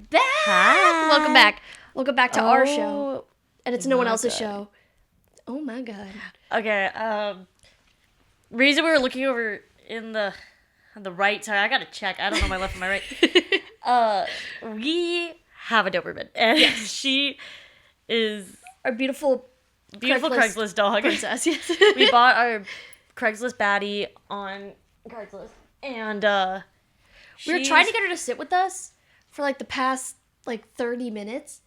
back. Hi. Welcome back to our show. And it's no one else's show. Oh my god. Okay, reason we were looking over in the right, sorry, I gotta check. I don't know my left and my right. We have a Doberman, and she is Our beautiful Craigslist dog. princess. Yes. We bought our Craigslist baddie on Craigslist, and we were trying to get her to sit with us for like the past 30 minutes,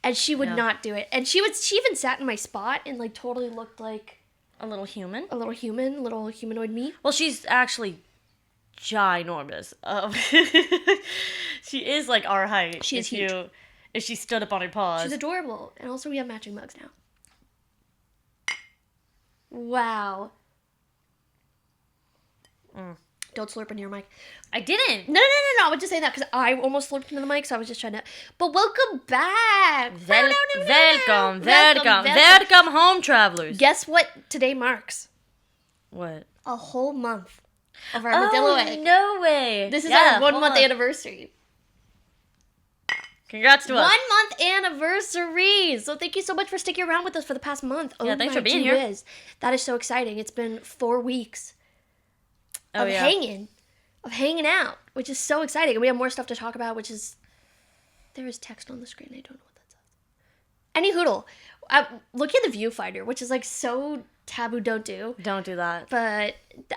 and she would not do it. And she even sat in my spot and like totally looked like a little human, little humanoid me. Well, she's actually ginormous. She is like our height. She is huge. If she stood up on her paws. She's adorable. And also we have matching mugs now. Wow. Don't slurp into your mic. I didn't. No. I was just saying that because I almost slurped into the mic, so I was just trying to. But welcome back. Welcome home, travelers. Guess what today marks? What? A whole month of Armadillo egg. No way. This is our 1 month anniversary. Congrats to us. 1 month anniversary. So thank you so much for sticking around with us for the past month. Yeah, thanks for being here. Whiz. That is so exciting. It's been 4 weeks of hanging out, which is so exciting. And we have more stuff to talk about, which is, there is text on the screen. I don't know what that says. Any hoodle. Look at the viewfinder, which is like so taboo. Don't do that. But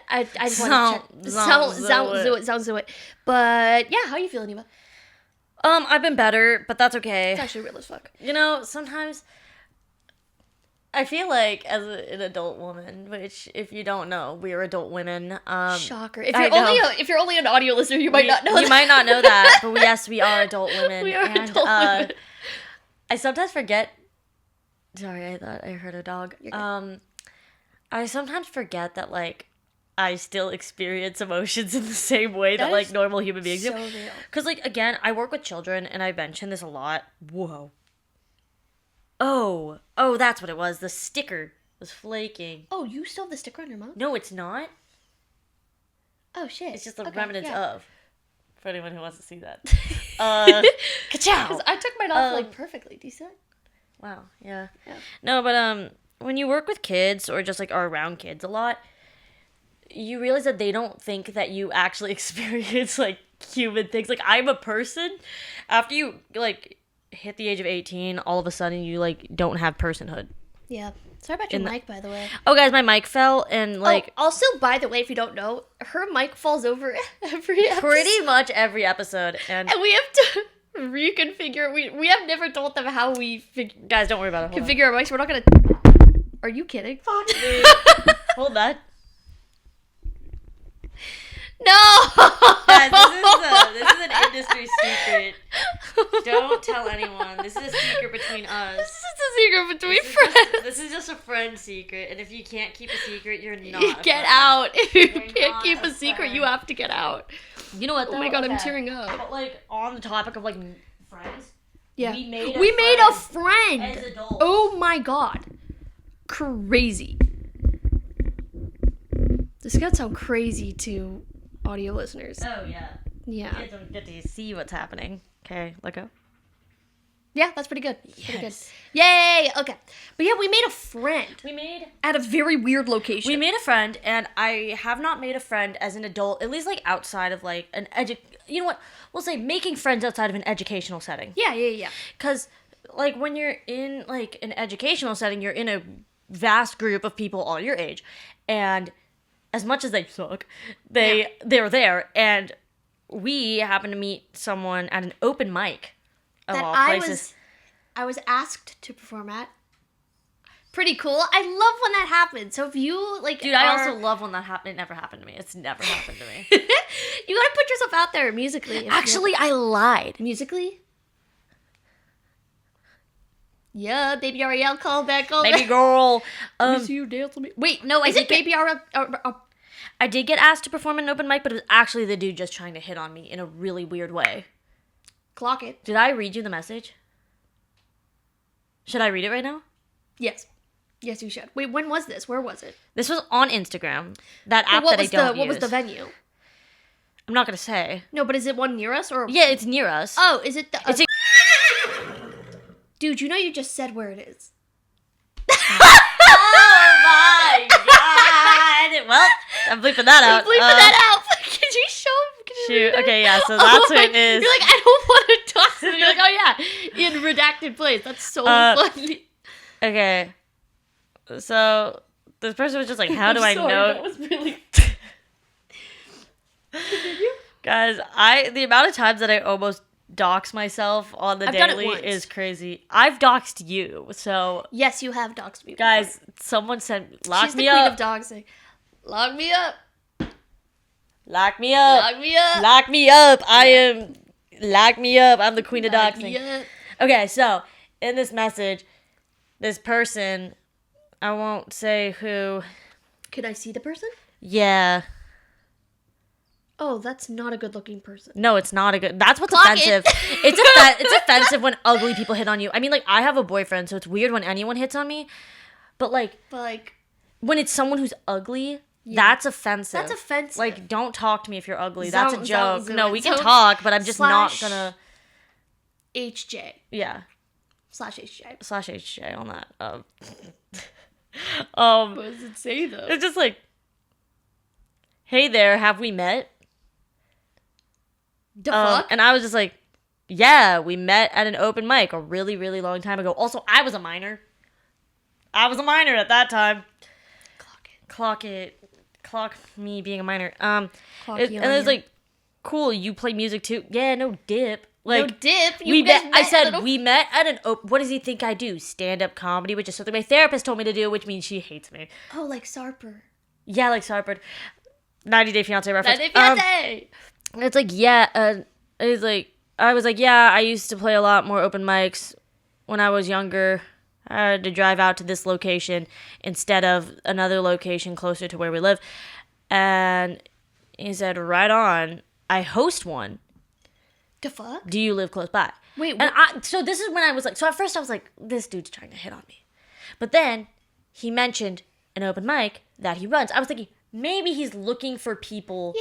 I just want to check. Sounds do it. But yeah, how are you feeling, Eva? I've been better, but that's okay. It's actually real as fuck. You know, sometimes I feel like as an adult woman, which if you don't know, we are adult women. Shocker. If you're only an audio listener, you might not know that. You might not know that, but yes, we are adult women. We are adult women. I sometimes forget. Sorry, I thought I heard a dog. I sometimes forget that like I still experience emotions in the same way that like normal human beings do. So real. Because like again, I work with children, and I mention this a lot. Whoa. Oh, that's what it was. The sticker was flaking. Oh, you still have the sticker on your mouth? No, it's not. Oh, shit. It's just the remnants of. For anyone who wants to see that. Ka-chow! Because I took mine off, like, perfectly. Do you see that? Wow, yeah. No, but, when you work with kids or just, like, are around kids a lot, you realize that they don't think that you actually experience, like, human things. Like, I'm a person. After you, like, hit the age of 18, all of a sudden you like don't have personhood. Yeah. Sorry about your mic, by the way. Oh, guys, my mic fell, and like. Oh, also, by the way, if you don't know, her mic falls over every episode. Pretty much every episode, and we have to reconfigure. We have never told them how we guys, don't worry about it. Configure our mics. We're not gonna. Are you kidding? Hold that. No! Guys, this is an industry secret. Don't tell anyone. This is a secret between us. This is a secret between friends. This is just a friend secret, and if you can't keep a secret, you're not. You get out. If you can't keep a secret, you have to get out. You know what? Oh my god, I'm tearing up. But like on the topic of like friends, yeah, we made a friend as adults. Oh my god, crazy. This is gonna sound crazy to audio listeners. Oh, yeah. Yeah. Kids don't get to see what's happening. Okay, let go. Yeah, that's pretty good. Yes. Pretty good. Yay! Okay. But yeah, we made a friend. At a very weird location. We made a friend, and I have not made a friend as an adult, at least like outside of like an you know what? We'll say making friends outside of an educational setting. Yeah. Because like when you're in like an educational setting, you're in a vast group of people all your age, and as much as they suck, they're there, and we happened to meet someone at an open mic of all places. I was asked to perform at. Pretty cool. I love when that happens. So if you like, dude, I also love when that happened. It never happened to me. It's never happened to me. You gotta put yourself out there musically. Actually, I lied. Musically. Yeah, Baby Ariel, call back. Baby girl. Let me see you dance with me. Wait, no, is it Baby Ariel? I did get asked to perform at an open mic, but it was actually the dude just trying to hit on me in a really weird way. Clock it. Did I read you the message? Should I read it right now? Yes. Yes, you should. Wait, when was this? Where was it? This was on Instagram. That app that I don't use. What was the venue? I'm not gonna say. No, but is it one near us or? Yeah, it's near us. Oh, is it the? It's Dude, you know you just said where it is. Oh my god! Well, I'm bleeping that out. Bleeping that out. Could you show? Shoot. Okay, yeah. So that's what it is. You're like, I don't want to talk to them. You're like, oh yeah, in redacted place. That's so funny. Okay. So this person was just like, how do I know? That was really. Guys, the amount of times that I almost dox myself on the daily is crazy. I've doxed you, so yes, you have doxed me. Guys, someone said, lock me up. She's the queen of doxing. Lock me up. Lock me up. Lock me up. Lock me up. Lock me up. I'm the queen of doxing. Okay, so in this message, this person, I won't say who. Could I see the person? Yeah. Oh, that's not a good-looking person. No, it's not a good. That's what's offensive. It's offensive when ugly people hit on you. I mean, like, I have a boyfriend, so it's weird when anyone hits on me. But like when it's someone who's ugly, that's offensive. That's offensive. Like, don't talk to me if you're ugly. That's a joke. No, we can talk, but I'm just not gonna. HJ. Yeah. /HJ. /HJ on that. What does it say though? It's just like, hey there, have we met? The fuck? And I was just like, yeah, we met at an open mic a really, really long time ago. Also, I was a minor. I was a minor at that time. Clock me being a minor. And it was like, cool, you play music too? Yeah, no dip. Like, no dip. We met at an open. What does he think I do? Stand-up comedy, which is something my therapist told me to do, which means she hates me. Oh, like Sarper. Yeah, like Sarper. 90 Day Fiancé reference. 90 Day Fiancé! It's like, yeah, it's like, I was like, yeah, I used to play a lot more open mics when I was younger. I had to drive out to this location instead of another location closer to where we live. And he said, right on, I host one. The fuck? Do you live close by? Wait, so this is when I was like, so at first I was like, this dude's trying to hit on me. But then he mentioned an open mic that he runs. I was thinking, maybe he's looking for people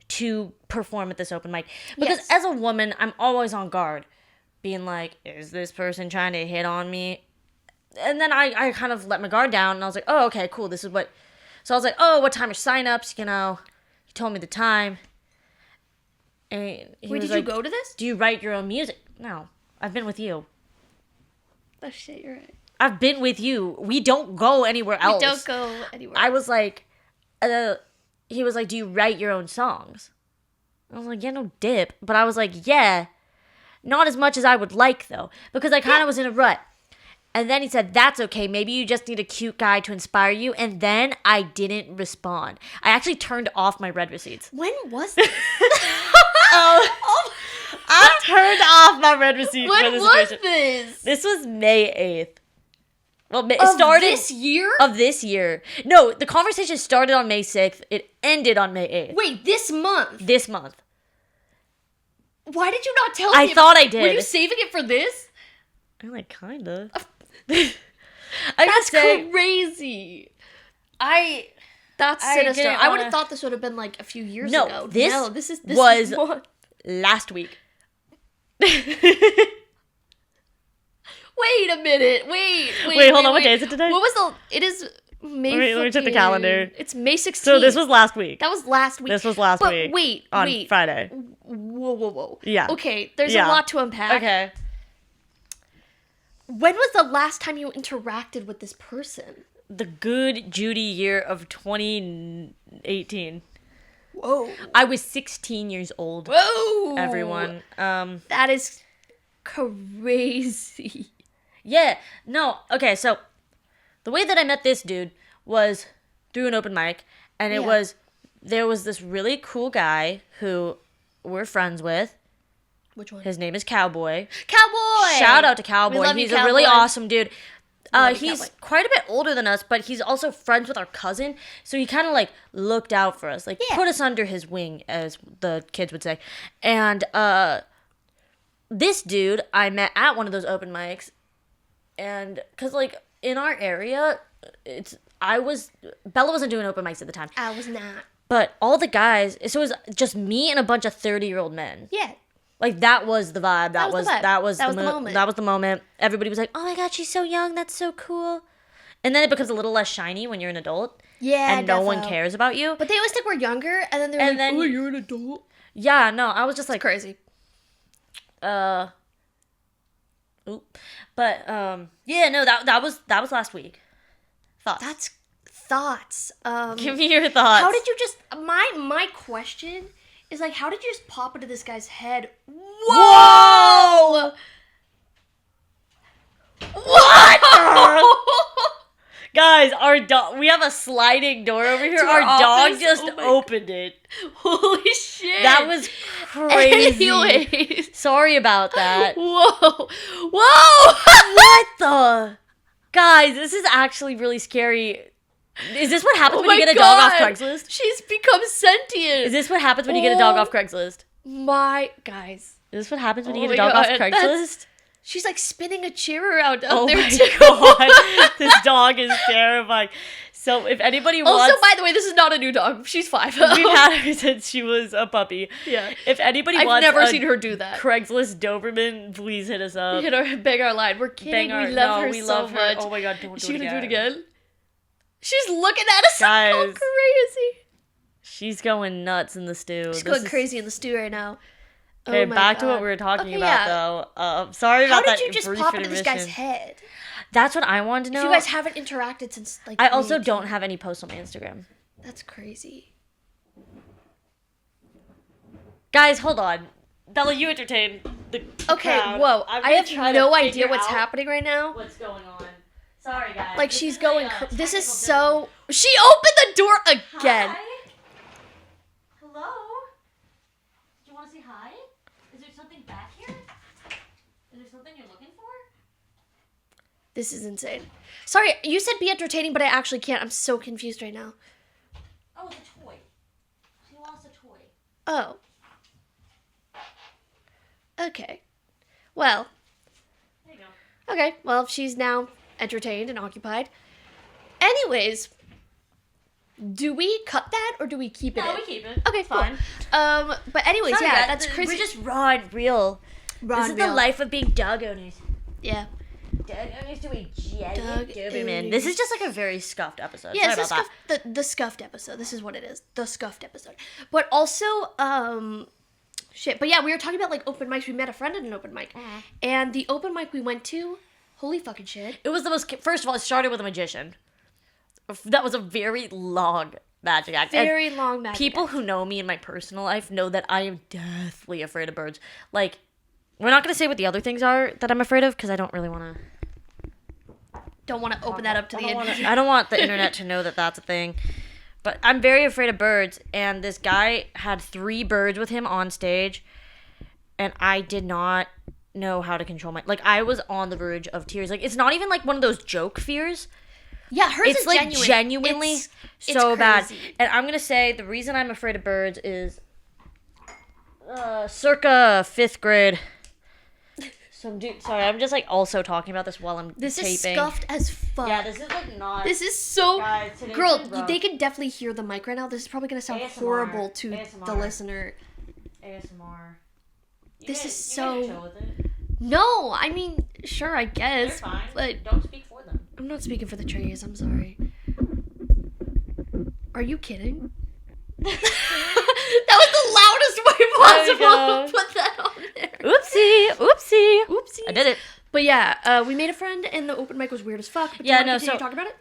to perform at this open mic. Because as a woman, I'm always on guard, being like, is this person trying to hit on me? And then I kind of let my guard down, and I was like, oh, okay, cool, this is what... So I was like, oh, what time are sign-ups? You know, he told me the time. And he Wait, was did like, you go to this? Do you write your own music? No, I've been with you. Oh, shit, you're right. I've been with you. We don't go anywhere else. We don't go anywhere. I was like... he was like, do you write your own songs? I was like, yeah, no dip. But I was like, yeah, not as much as I would like, though. Because I kind of was in a rut. And then he said, that's okay. Maybe you just need a cute guy to inspire you. And then I didn't respond. I actually turned off my read receipts. When was this? I turned off my read receipts. When was this? This was May 8th. Well, it of started this year? Of this year. No, the conversation started on May 6th. It ended on May 8th. Wait, this month? This month. Why did you not tell me? I thought I did. Were you saving it for this? I'm like, kind of. That's crazy. That's sinister. I would have thought this would have been like a few years ago. This was last week. Wait a minute. Wait, hold on. What day is it today? What was it is May. Let me check the calendar. It's May 16th. So this was last week. That was last week. This was last week. Wait. On Friday. Whoa. Yeah. Okay, there's a lot to unpack. Okay. When was the last time you interacted with this person? The good Judy year of 2018. Whoa. I was 16 years old. Whoa. Everyone. That is crazy. Yeah. No. Okay, so the way that I met this dude was through an open mic, and there was this really cool guy who we're friends with. Which one? His name is Cowboy. Cowboy! Shout out to Cowboy. He's a really awesome dude. He's quite a bit older than us, but he's also friends with our cousin. So he kind of like looked out for us, like put us under his wing, as the kids would say. And this dude I met at one of those open mics, and because like in our area, Bella wasn't doing open mics at the time. I was not. But all the guys, so it was just me and a bunch of 30-year-old men. Yeah. Like, that was the vibe. That was the moment. That was the moment. Everybody was like, oh my God, she's so young. That's so cool. And then it becomes a little less shiny when you're an adult. Yeah, and no one cares about you. But they always think we're younger, and then they're like, oh, you're an adult. Yeah, no, I was just like... It's crazy. But, yeah, no, that was last week. Thoughts? That's thoughts. Give me your thoughts. How did you just... My question is, like, how did you just pop into this guy's head? Whoa! What? Guys, our dog... We have a sliding door over here. Our dog just opened it. Holy shit. That was crazy. Anyways. Sorry about that. Whoa. What the... Guys, this is actually really scary. Is this what happens when you get a dog off Craigslist? She's become sentient. Is this what happens when you get a dog off Craigslist? Guys. Is this what happens when you get a dog off Craigslist? She's like spinning a chair around out there too. Oh my God. This dog is terrifying. So if anybody wants... Also, by the way, this is not a new dog. She's 5. We've had her since she was a puppy. Yeah. If anybody I've wants... I've never seen her do that. Craigslist Doberman, please hit us up. Bang our line. We're kidding. We love her so much. Oh my God, don't do it again. Is she gonna do it again? She's looking at us Guys, like crazy. She's going nuts in the stew. She's going crazy in the stew right now. Okay, back to what we were talking about, though. Sorry about that. How did you just pop into this guy's head? That's what I wanted to know. If you guys haven't interacted since, like... I also don't have any posts on my Instagram. That's crazy. Guys, hold on. Bella, you entertain the crowd. Whoa. I have no idea what's happening right now. What's going on? Sorry, guys. Like, she's going... This is so... She opened the door again. Hi? Hello? Do you want to say hi? Is there something back here? Is there something you're looking for? This is insane. Sorry, you said be entertaining, but I actually can't. I'm so confused right now. Oh, it's a toy. She wants a toy. Oh. Okay. Well. There you go. Okay, well, she's now entertained and occupied. Anyways, do we cut that or do we keep it in? No, we keep it. Okay, fine. Cool. But anyways, sorry, yeah, that's crazy. We're just raw and real. This is the life of being dog owners. Yeah. Dog owners doing Doberman. This is just like a very scuffed episode. Yeah, sorry about that. The scuffed episode. This is what it is. The scuffed episode. But also, shit. But yeah, we were talking about like open mics. We met a friend at an open mic. And the open mic we went to, holy fucking shit. It was the most, first of all, it started with a magician. That was a very long magic act. Very long magic People act. who know me in my personal life know that I am deathly afraid of birds. Like, we're not going to say what the other things are that I'm afraid of because I don't really want to. Don't want to open that up to the internet. I don't want the internet to know that that's a thing. But I'm very afraid of birds. And this guy had 3 birds with him on stage. And I did not know how to control my... Like, I was on the verge of tears. Like, it's not even like one of those joke fears. Yeah, hers it's is like genuinely so bad. Crazy. And I'm going to say the reason I'm afraid of birds is circa 5th grade. Some dude, sorry, I'm just like also talking about this while I'm taping. This is scuffed as fuck. Yeah, this is like not. This is so. Guys, girl, they can definitely hear the mic right now. This is probably gonna sound horrible to the listener. ASMR. This is so. Chill with it? No, I mean, sure, I guess. They're fine. But don't speak for them. I'm not speaking for the trees. I'm sorry. Are you kidding? That was the loudest way possible to put that on there. Oopsie. I did it. But yeah, we made a friend, and the open mic was weird as fuck. But yeah, so talk about it.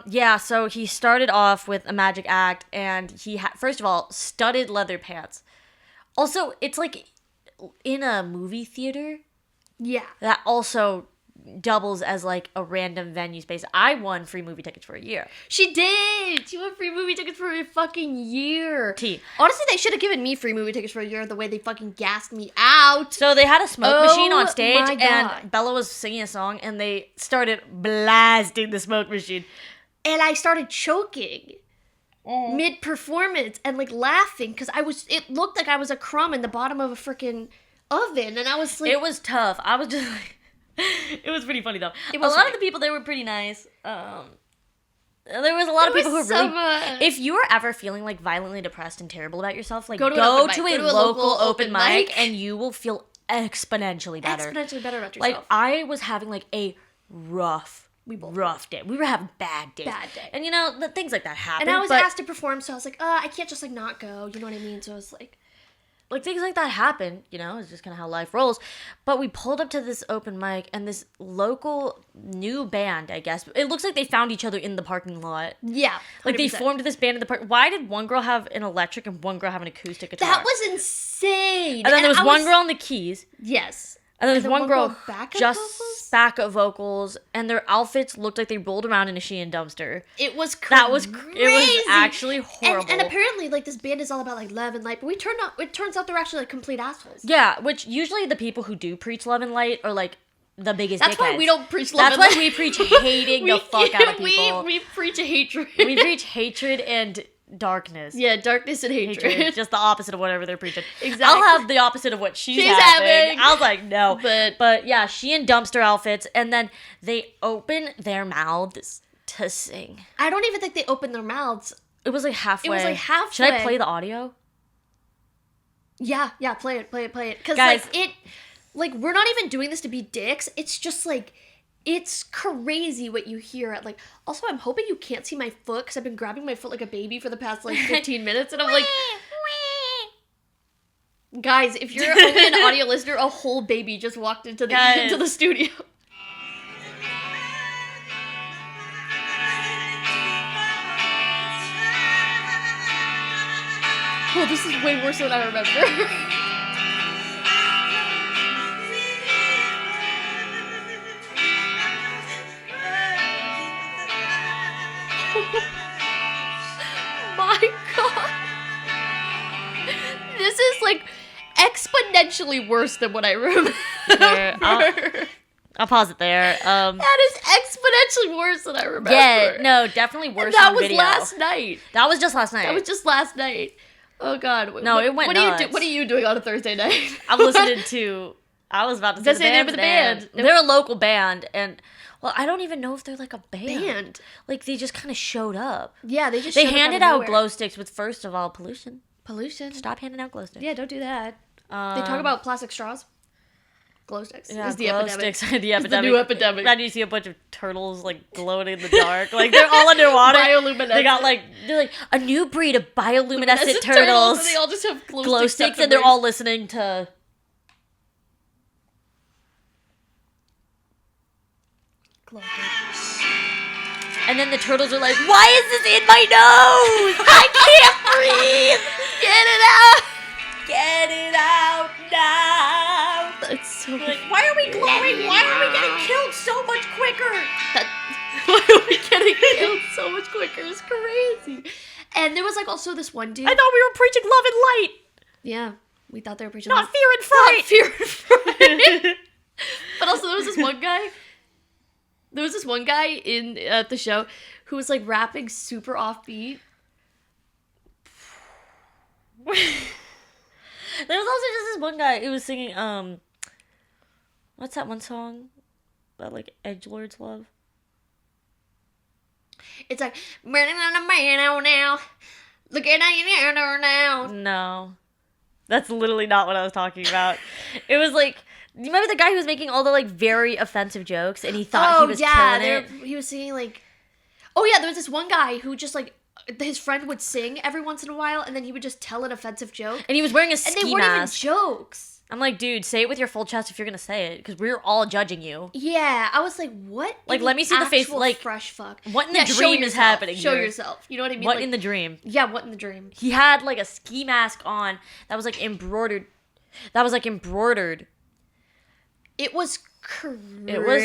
Yeah. So he started off with a magic act, and he had first of all studded leather pants. Also, it's like in a movie theater. Yeah. That also doubles as like a random venue space. I won free movie tickets for a year. She did. She won free movie tickets for a fucking year. T. Honestly, they should have given me free movie tickets for a year the way they fucking gassed me out. So they had a smoke machine on stage my God. and Bella was singing a song and they started blasting the smoke machine. And I started choking mid-performance and like laughing because it looked like I was a crumb in the bottom of a freaking oven and I was like... It was tough. I was just like... It was pretty funny though. A lot of the people there were pretty nice. There was a lot of people who so really... much. If you are ever feeling, like, violently depressed and terrible about yourself, like, go to a local open mic, and you will feel exponentially better. Exponentially better about yourself. Like, I was having, like, a rough day. We were having bad days. And, you know, things like that happen. And I was asked to perform, so I was like, I can't just, like, not go. You know what I mean? So I was like... Like, things like that happen, you know, it's just kind of how life rolls. But we pulled up to this open mic, and this local new band, I guess, it looks like they found each other in the parking lot. Yeah. 100%. Like, they formed this band in the park. Why did one girl have an electric and one girl have an acoustic guitar? That was insane. And then there was one girl on the keys. Yes. And then there's one girl vocals? backup vocals, and their outfits looked like they rolled around in a Shein dumpster. It was crazy. It was actually horrible. And apparently, like, this band is all about, like, love and light, but it turns out they're actually, like, complete assholes. Yeah, which usually the people who do preach love and light are, like, the biggest That's dickheads. why we don't preach love and light. That's why we preach hating the fuck out of people. We preach a hatred. We preach hatred and darkness. Yeah, darkness and hatred. Just the opposite of whatever they're preaching. Exactly. I'll have the opposite of what she's having. I was like, no. But yeah, she in dumpster outfits, and then they open their mouths to sing. I don't even think they opened their mouths. It was like halfway. Should I play the audio? Yeah, play it. Because, guys, we're not even doing this to be dicks. It's just, like... It's crazy what you hear at, like... Also, I'm hoping you can't see my foot, because I've been grabbing my foot like a baby for the past, like, 15 minutes, and I'm like... Guys, if you're only an audio listener, a whole baby just walked into the studio. Oh, this is way worse than I remember. My God. This is like exponentially worse than what I remember. I'll pause it there. That is exponentially worse than I remember. Yeah, no, definitely worse that on was video. last night. That was just last night. That was just last night. Oh God. No, it went nuts. What are you doing on a Thursday night? I'm listening to... I was about to say the name of the band. They're a local band, and... Well, I don't even know if they're like a band. Like, they just kind of showed up. Yeah, they handed out glow sticks with, first of all, pollution. Stop handing out glow sticks. Yeah, don't do that. They talk about plastic straws. Glow sticks. Yeah, is the glow epidemic. Sticks are the epidemic. It's the new epidemic. Now you see a bunch of turtles, like, glowing in the dark. Like, they're all underwater. Bioluminescent. They're like, a new breed of bioluminescent turtles. And they all just have glow sticks, and they're all listening to... And then the turtles are like, why is this in my nose? I can't breathe. Get it out. Get it out now. That's so like, why are we glowing? Why are we getting killed so much quicker? Why are we getting killed so much quicker? It's crazy. And there was like also this one dude. I thought we were preaching love and light. Yeah, we thought they were preaching not fear and fright. Not fear and fright. But also there was this one guy. There was this one guy in at the show who was like rapping super offbeat. There was also just this one guy who was singing what's that one song that like edgelords love? It's like burning on a man now. Looking at you now. No. That's literally not what I was talking about. It was like, you remember the guy who was making all the like very offensive jokes and he thought he was killing it? He was singing like, oh yeah, there was this one guy who just like, his friend would sing every once in a while and then he would just tell an offensive joke. And he was wearing a ski mask. And they weren't even jokes. I'm like, dude, say it with your full chest if you're gonna say it, because we're all judging you. Yeah, I was like, what? Like, let me see the face. Like, fresh fuck. What in the dream is happening? Show yourself. You know what I mean? What like, in the dream? Yeah, what in the dream? He had like a ski mask on that was like embroidered. It was crazy. It was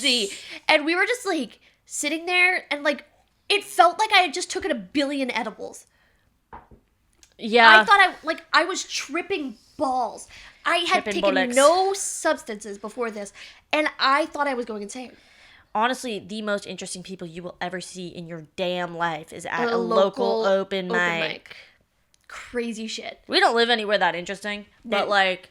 nuts. And we were just like sitting there, and like it felt like I had just taken 1 billion edibles. Yeah, I thought I was tripping balls. I had taken no substances before this, and I thought I was going insane. Honestly, the most interesting people you will ever see in your damn life is at a local open mic. Crazy shit. We don't live anywhere that interesting, but like,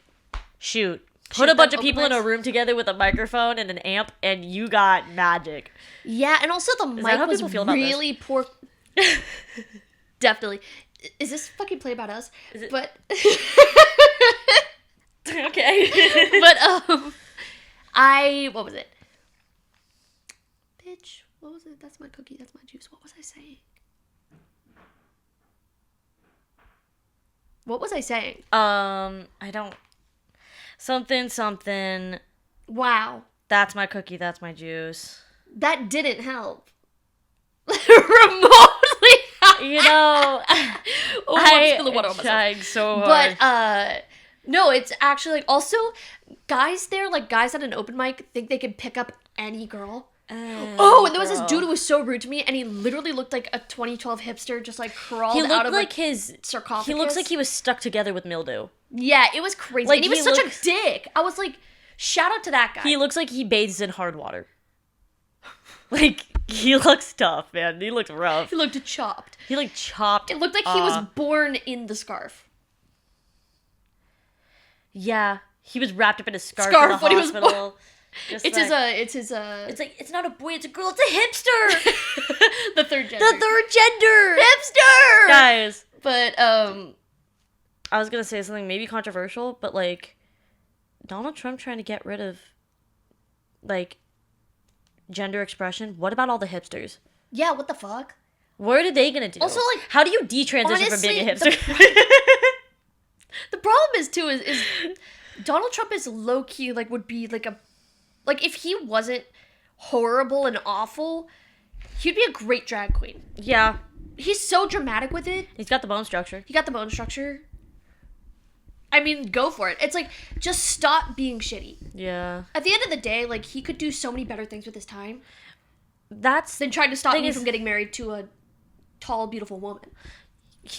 shoot. Put a bunch of people in a room together with a microphone and an amp, and you got magic. Yeah, and also the mic was really poor. Definitely. Is this fucking Play About Us? Is it? But okay. But what was it? Bitch, what was it? That's my cookie, that's my juice. What was I saying? What was I saying? I don't. Something. Wow. That's my cookie, that's my juice. That didn't help. Remotely help. You know, I'm trying so hard. But, no, it's actually, like, also, guys there, like, guys at an open mic think they can pick up any girl. And there was this dude who was so rude to me, and he literally looked like a 2012 hipster, just like crawled out of like his sarcophagus. He looks like he was stuck together with mildew. Yeah, it was crazy. Like, and he was such a dick. I was like, shout out to that guy. He looks like he bathes in hard water. Like, he looks tough, man. He looked rough. He looked chopped. He looked chopped. It looked like he was born in the scarf. Yeah, he was wrapped up in a scarf in the hospital. He was born. It's like, it's not a boy, it's a girl, it's a hipster. The third gender. Hipster. Guys. But I was gonna say something maybe controversial, but like Donald Trump trying to get rid of like gender expression. What about all the hipsters? Yeah, what the fuck? What are they gonna do? Also, like, how do you detransition from being a hipster? The problem is too is Donald Trump is low key like would be like a like if he wasn't horrible and awful, he'd be a great drag queen. Yeah. He's so dramatic with it. He's got the bone structure. I mean, go for it. It's like, just stop being shitty. Yeah. At the end of the day, like, he could do so many better things with his time. That's than trying to stop me from getting married to a tall, beautiful woman.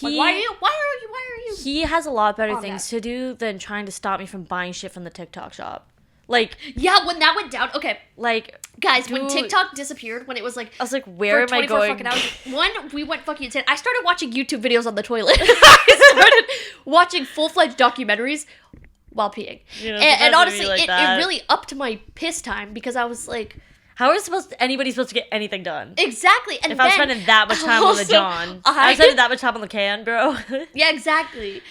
Like, why are you? He has a lot better things to do than trying to stop me from buying shit from the TikTok shop. Like, yeah, when that went down, okay. Like, guys, when TikTok disappeared, when it was like, I was like, where am I going? Fucking hours, one, we went fucking insane. I started watching YouTube videos on the toilet. I started watching full-fledged documentaries while peeing. You know, and honestly, like it really upped my piss time because I was like, how is anybody supposed to get anything done? Exactly. And if I'm spending that much time on the John. I'm spending that much time on the can, bro. Yeah, exactly.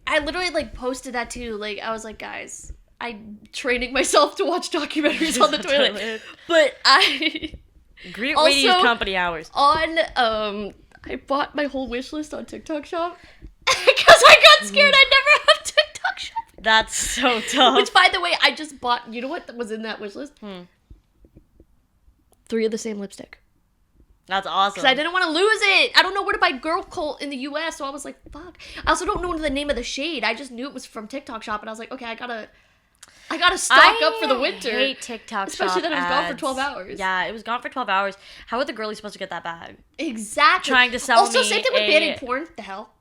I literally, like, posted that, too. Like, I was like, guys, I'm training myself to watch documentaries on the toilet. But Great way to use company hours. I bought my whole wish list on TikTok Shop. Because I got scared I'd never have TikTok Shop. That's so tough. Which, by the way, I just bought, you know what was in that wish list? 3 of the same lipstick. That's awesome. Because I didn't want to lose it. I don't know where to buy Girl Cult in the US, so I was like, fuck. I also don't know the name of the shade. I just knew it was from TikTok Shop, and I was like, okay, I gotta stock up for the winter. I hate TikTok Shop Especially that it was ads. gone for 12 hours. Yeah, it was gone for 12 hours. How are the girlies supposed to get that bag? Exactly. Trying to sell also, me same thing with banning porn. The hell?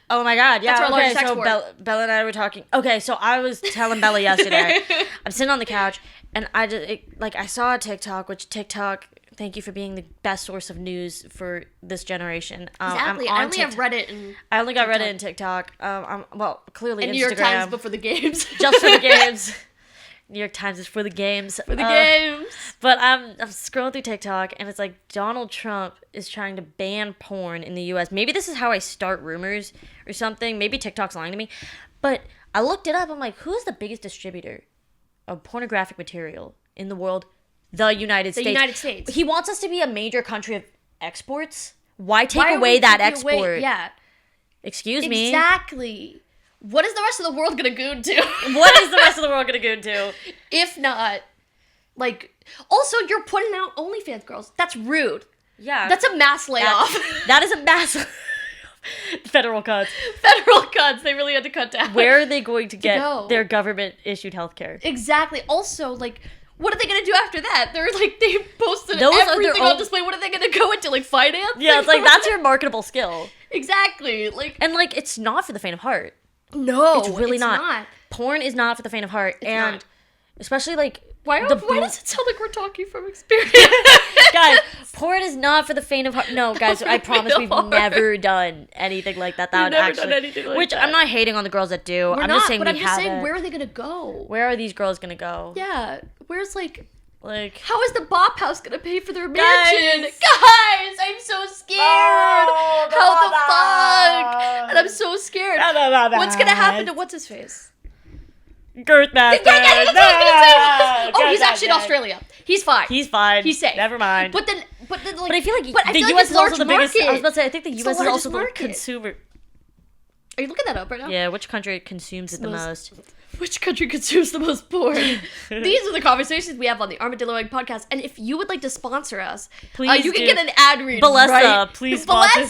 Oh my god, yeah. That's our largest so Bella and I were talking. Okay, so I was telling Bella yesterday. I'm sitting on the couch, and I saw a TikTok, which TikTok, thank you for being the best source of news for this generation. Exactly. I only have Reddit and I only got Reddit and TikTok. Clearly and Instagram. New York Times, but for the games. Just for the games. New York Times is for the games. For the games. But I'm scrolling through TikTok, and it's like Donald Trump is trying to ban porn in the U.S. Maybe this is how I start rumors or something. Maybe TikTok's lying to me. But I looked it up. I'm like, who's the biggest distributor of pornographic material in the world? The United States. The United States. He wants us to be a major country of exports. Why take away that export? Yeah. Excuse me. Exactly. What is the rest of the world gonna goon to? What is the rest of the world gonna goon to? If not, like, also you're putting out OnlyFans girls. That's rude. Yeah. That's a mass layoff. That is a mass Federal cuts. Federal cuts. They really had to cut down. Where are they going to get their government-issued healthcare? Exactly. Also, like, what are they going to do after that? They're like, they posted everything on display. What are they going to go into, like, finance? Yeah, it's like, that's your marketable skill. Exactly. Like, and, like, it's not for the faint of heart. No, it's really not. Porn is not for the faint of heart. It's not. Especially, like, why does it sound like we're talking from experience? Guys, porn is not for the faint of heart. No, guys, I promise we've never done anything like that. That would actually, done anything like which that. I'm not hating on the girls that do. We're I'm not, just saying but we I'm just haven't. saying, where are they gonna go? Where are these girls gonna go? Yeah, where's like how is the Bop House gonna pay for their mansion? Guys, I'm so scared. How the fuck? And I'm so scared. What's gonna happen to what's his face? Girthmaster. Oh, he's actually in Australia. He's fine. He's fine. He's safe. Never mind. But then, like, but I feel like but the I feel U.S. like is also the biggest. market. I was about to say, I think the U.S. is also the market. consumer. Are you looking that up right now? Yeah, which country consumes it the most? Which country consumes the most porn? These are the conversations we have on the Armadillo Egg podcast. And if you would like to sponsor us, please you can get an ad read. Balessa, right? please sponsor.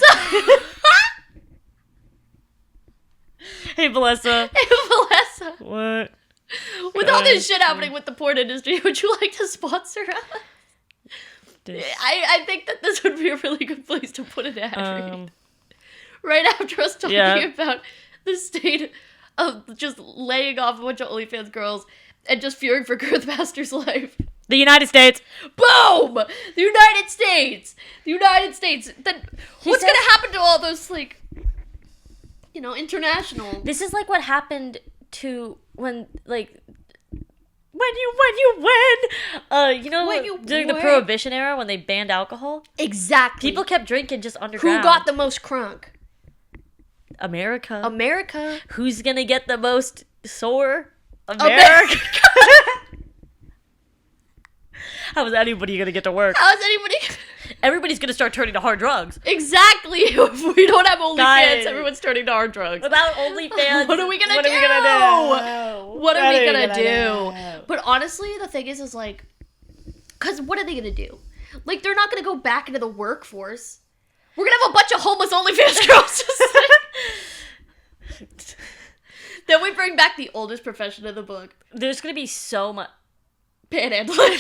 Hey, Balessa. Hey, Balessa. What? With all this shit happening with the porn industry, would you like to sponsor us? I think that this would be a really good place to put an ad read. Right after us talking about the state of just laying off a bunch of OnlyFans girls and just fearing for Girthmaster's life. The United States. Boom! The United States! The United States! Then what's gonna happen to all those, like, you know, international... This is like what happened to when during the Prohibition era when they banned alcohol. Exactly. People kept drinking just underground. Who got the most crunk? America. Who's gonna get the most sore? America. How is anybody gonna get to work? Everybody's gonna start turning to hard drugs. Exactly. If we don't have OnlyFans, everyone's turning to hard drugs. Without OnlyFans, what are we gonna do? What are we gonna do? But honestly, the thing is like, because what are they gonna do? Like, they're not gonna go back into the workforce. We're gonna have a bunch of homeless OnlyFans girls. Then we bring back the oldest profession in the book. There's gonna be so much panhandling.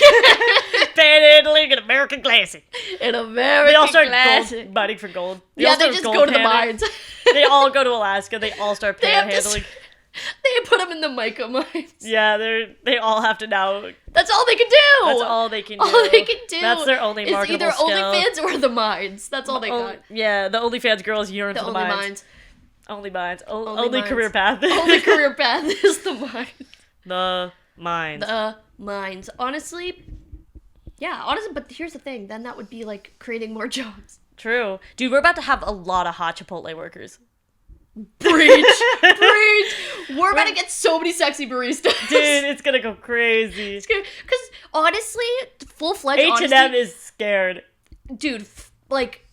Panhandling, an American classic. An American They all start classic. mining for gold. They just go to the mines. They all go to Alaska. They all start panhandling. They put them in the mica mines. Yeah, they all have to now. That's all they can do. That's all they can do. All they can do. That's their only marketable skill. It's either OnlyFans or the mines. That's all they got. Yeah, the OnlyFans girls yearn for the mines. Only mines. Only career path. Only career path is the mines. The mines. The mines. Honestly, but here's the thing. Then that would be like creating more jobs. True. Dude, we're about to have a lot of hot Chipotle workers. Preach. We're about to get so many sexy baristas. Dude, it's gonna go crazy. Because honestly, full-fledged H&M is scared. Dude, like,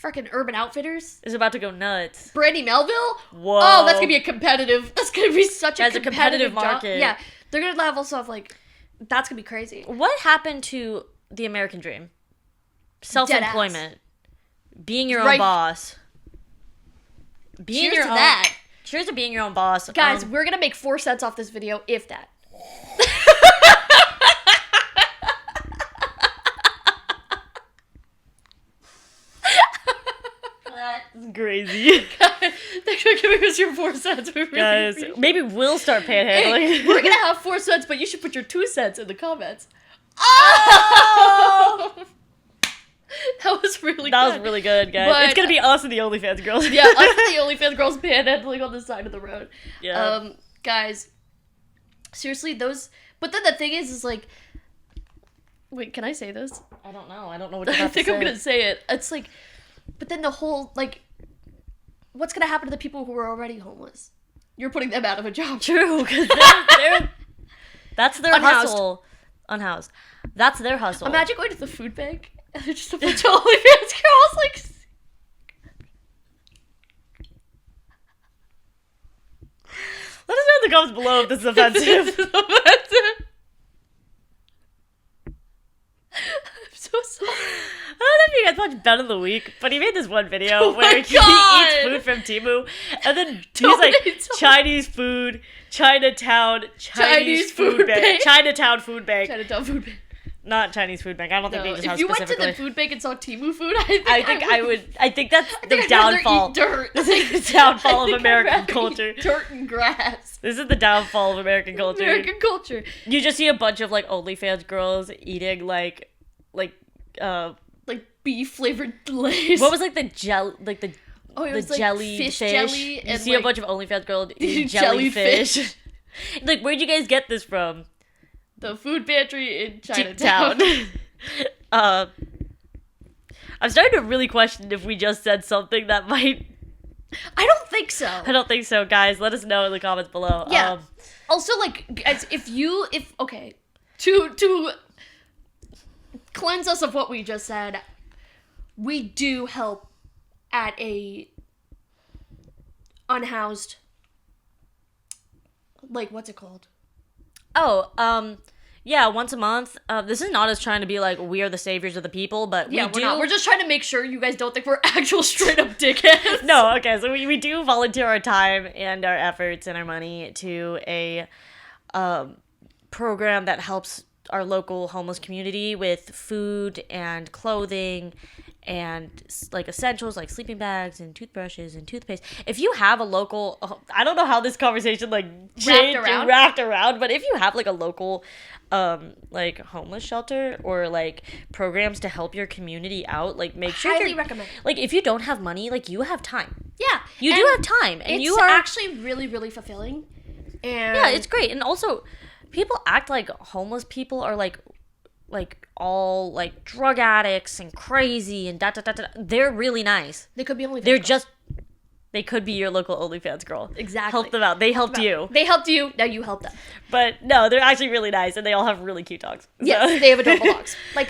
freaking Urban Outfitters is about to go nuts. Brandy Melville? Whoa. Oh, that's gonna be that's gonna be such a competitive market. Job. Yeah, they're gonna level stuff like, that's gonna be crazy. What happened to the American dream? Self-employment. Being your own boss. Cheers to that. Cheers to being your own boss. Guys, we're gonna make 4 cents off this video, if that. That's crazy. Thanks for giving us your 4 cents. Guys, maybe we'll start panhandling. Hey, we're gonna have 4 cents, but you should put your 2 cents in the comments. Oh! That was really good, guys. But it's gonna be us and the OnlyFans girls. Yeah, us and the OnlyFans girls panhandling on the side of the road. Yeah. Guys, seriously, those... But then the thing is like... Wait, can I say this? I don't know what you're about to say. I think I'm gonna say it. It's like... But then the whole, like... What's gonna happen to the people who are already homeless? You're putting them out of a job. True, because they're... That's their hustle. Unhoused. That's their hustle. Imagine going to the food bank and there's just a bunch of OnlyFans girls, like... Let us know in the comments below if this is offensive. I'm so sorry. I don't know if you guys watched Ben of the Week, but he made this one video where he eats food from Temu, and then he's like, Chinese food, Chinatown, Chinese food bank. Chinatown food bank. Not Chinese food bank. I don't think they just have If you went to specifically. the food bank and saw Temu food, I think that's the downfall. Dirt. This is the downfall of American culture. Dirt and grass. This is the downfall of American culture. American culture. You just see a bunch of like OnlyFans girls eating like beef flavored Lay's. what was like the gel like the it was jelly fish fish. jelly You and see a bunch of OnlyFans girls eating jellyfish. jellyfish. Like, where'd you guys get this from? The food pantry in Chinatown. I'm starting to really question if we just said something that might. I don't think so. I don't think so, guys. Let us know in the comments below. Yeah. Also, like, guys, to cleanse us of what we just said, we do help at a unhoused, like, what's it called? Yeah, once a month. This is not us trying to be like, we are the saviors of the people, but Yeah, we do. we're not. We're just trying to make sure you guys don't think we're actual straight up dickheads. No, okay, so we do volunteer our time and our efforts and our money to a program that helps our local homeless community with food and clothing and like essentials like sleeping bags and toothbrushes and toothpaste. If you have a local, I don't know how this conversation like wrapped around, but if you have like a local like homeless shelter or like programs to help your community out, like make sure highly recommend. Like if you don't have money, like you have time. Yeah, you do have time, and you are actually really, really fulfilling. And yeah, it's great. And also, people act like homeless people are like all like drug addicts and crazy and da da da da. They're really nice. They could be OnlyFans. They're just. They could be your local OnlyFans girl. Exactly. Help them out. They helped you. They helped you. Now you help them. But no, they're actually really nice, and they all have really cute dogs. So. Yes, they have adorable dogs. Like,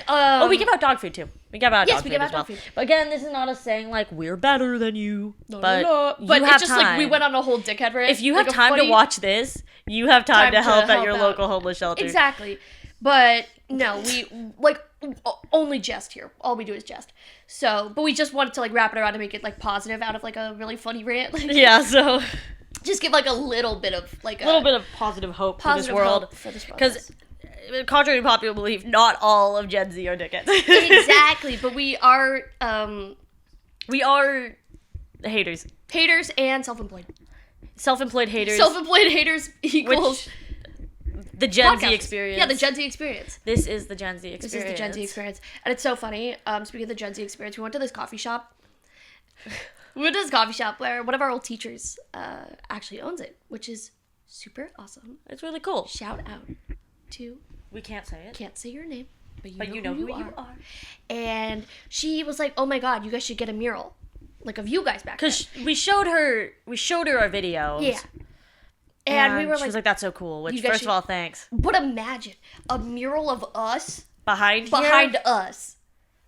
we give out dog food too. We give out yes, dog we food give out as well. dog food. But again, this is not us saying like we're better than you. No, but no. But you it's have just time. like we went on a whole dickhead rant. If you like have time to watch this, you have time to help at your local homeless shelter. Exactly. But no, we like only jest here. All we do is jest. So, but we just wanted to like wrap it around to make it like positive out of like a really funny rant. Like, yeah, so just give like a little bit of like a little bit of positive hope for this world. Because contrary to popular belief, not all of Gen Z are dickheads. Exactly, but we are haters. Haters and self-employed. Self-employed haters. Self-employed haters equals the Gen Z experience. Yeah, the Gen Z experience. This is the Gen Z experience. This is the Gen Z experience. And it's so funny. Speaking of the Gen Z experience, we went to this coffee shop. Where one of our old teachers actually owns it, which is super awesome. It's really cool. Shout out to... We can't say it. Can't say your name, but you know who you are. And she was like, oh my god, you guys should get a mural. Like of you guys back then. Because we showed her our videos. Yeah. And we were like... She was like, that's so cool. Which, first of all, thanks. But imagine a mural of us... Behind us.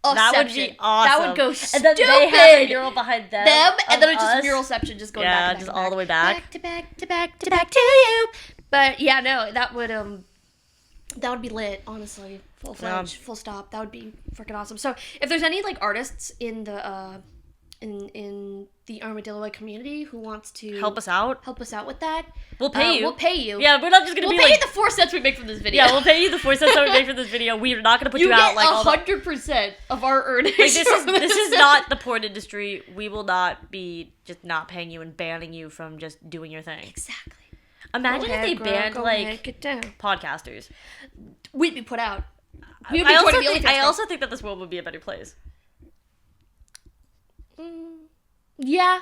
That would be awesome. That would go stupid. And then they have a mural behind them. And then it's just muralception just going back. Yeah, just all the way back. Back to you. But yeah, no, that would be lit, honestly. Full-fledged, full stop. That would be freaking awesome. So if there's any like artists in the in the Armadillo community who wants to help us out with that, we'll pay you. We'll pay you. Yeah, we're not just gonna we'll be pay like you the 4 cents we make from this video. Yeah, we'll pay you the 4 cents that we make from this video. We're not gonna put you out like 100% of our earnings. Like, this is not the porn industry. We will not be just not paying you and banning you from just doing your thing. Exactly. Imagine if they banned like podcasters. We'd be put out. I also think that this world would be a better place. Yeah.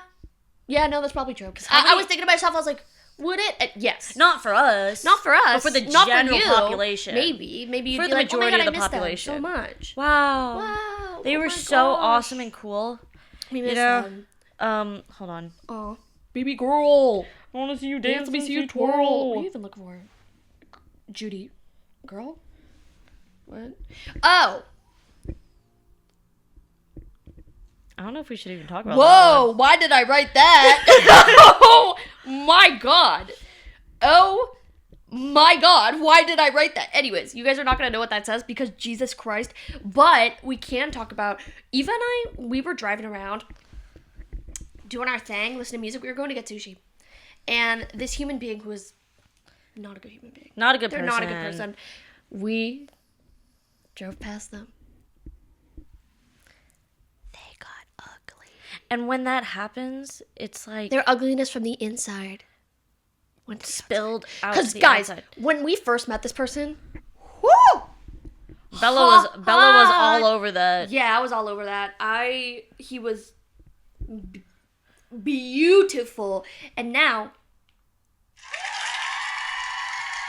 Yeah, no, that's probably true. I was thinking to myself, I was like, would it? Yes. Not for us. Not for us. But for the general population. Maybe you'd for be the like, majority oh my God, of the population. so much. Wow. They were so awesome and cool. We miss them. Hold on. Oh, baby girl. I want to see you dance. Let me see you twirl. What are you even looking for? Judy. Girl? What? Oh. I don't know if we should even talk about that. Whoa, why did I write that? Oh my god. Oh my god, why did I write that? Anyways, you guys are not going to know what that says because Jesus Christ. But we can talk about, Eva and we were driving around doing our thing, listening to music. We were going to get sushi. And this human being who is not a good human being. Not a good person. They're not a good person. We Drove past them. They got ugly. And when that happens, it's like their ugliness from the inside went spilled out. Because guys, outside. When we first met this person, whoo! Bella was all over that. Yeah, I was all over that. He was beautiful, and now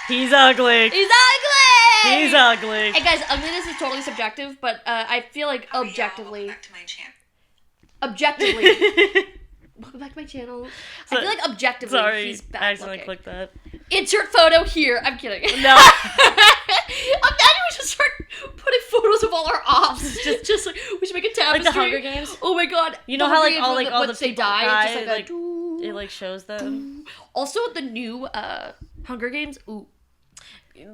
he's ugly. He's ugly. He's ugly. And guys, ugliness is totally subjective, but I feel like objectively. Welcome back to my channel. Objectively. Welcome back to my channel. I feel like objectively, he's bad I accidentally looking. clicked that. Insert photo here. I'm kidding. No. Imagine we just start putting photos of all our ops. just like we should make a tapestry. Like the Hunger Games. Oh my god. You know how all the they people die, it's just like it like shows them. Also, the new Hunger Games. Ooh.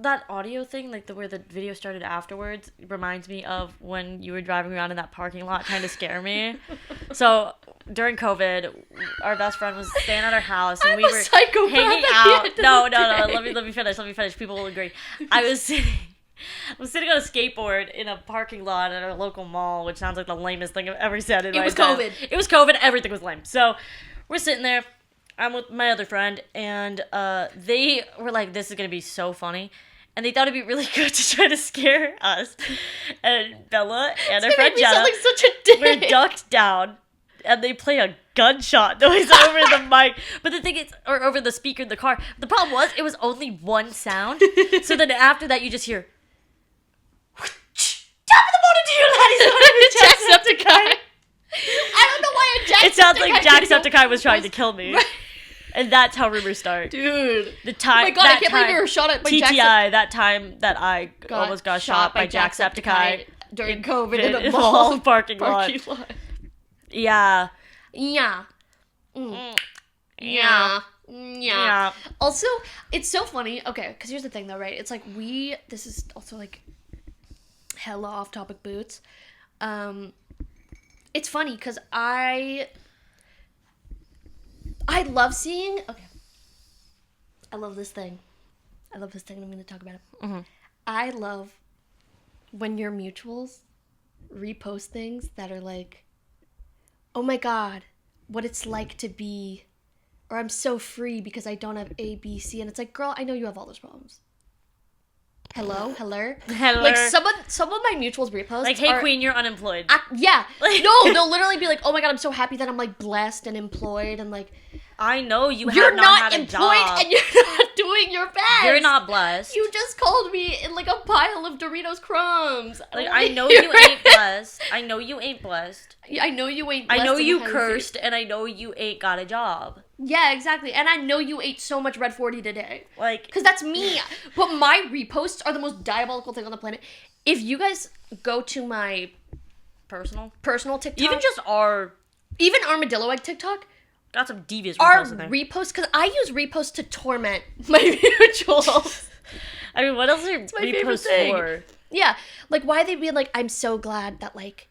That audio thing, like where the video started afterwards, reminds me of when you were driving around in that parking lot trying to scare me. So during COVID, our best friend was staying at our house, and we were hanging out. No. Let me finish. People will agree. I was sitting on a skateboard in a parking lot at our local mall, which sounds like the lamest thing I've ever said. It was COVID. It was COVID. Everything was lame. So we're sitting there. I'm with my other friend, and they were like, this is going to be so funny. And they thought it'd be really good to try to scare us. And Bella and her friend Jenna like such a dick. were ducked down, and they play a gunshot noise over the mic. But the thing is, or over the speaker in the car. The problem was, it was only one sound. So then after that, you just hear, top of the morning to you, laddies. Jacksepticeye. I don't know why a Jacksepticeye. It sounds like Jacksepticeye was trying to kill me. Right. And that's how rumors start. Dude. The time, oh my god, I can't believe you were shot at by TTI, that time that I almost got shot by Jacksepticeye during COVID in a mall parking lot. Yeah. Yeah. Mm. Yeah. Also, it's so funny. Okay, because here's the thing though, right? It's like this is also like hella off topic boots. It's funny because I love seeing. Okay. I love this thing. I'm going to talk about it. Mm-hmm. I love when your mutuals repost things that are like, oh my god, what it's like to be, or I'm so free because I don't have A, B, C. And it's like, girl, I know you have all those problems. Hello. Like some of my mutuals reposts. Like, hey queen, you're unemployed. Yeah. No, they'll literally be like, oh my god, I'm so happy that I'm like blessed and employed and like. I know you're not had a employed job. And you're not doing your best. You're not blessed. You just called me in like a pile of Doritos crumbs. Like, I know you ain't blessed. I know you ain't blessed. I know you ain't blessed. I know you cursed, and I know you ain't got a job. Yeah, exactly. And I know you ate so much Red 40 today. Like, because that's me. But my reposts are the most diabolical thing on the planet. If you guys go to my personal TikTok, even Armadillo egg TikTok, got some devious reposts in there. Reposts, because I use reposts to torment my mutuals. I mean, what else are reposts for? Yeah, like why they be like, I'm so glad that like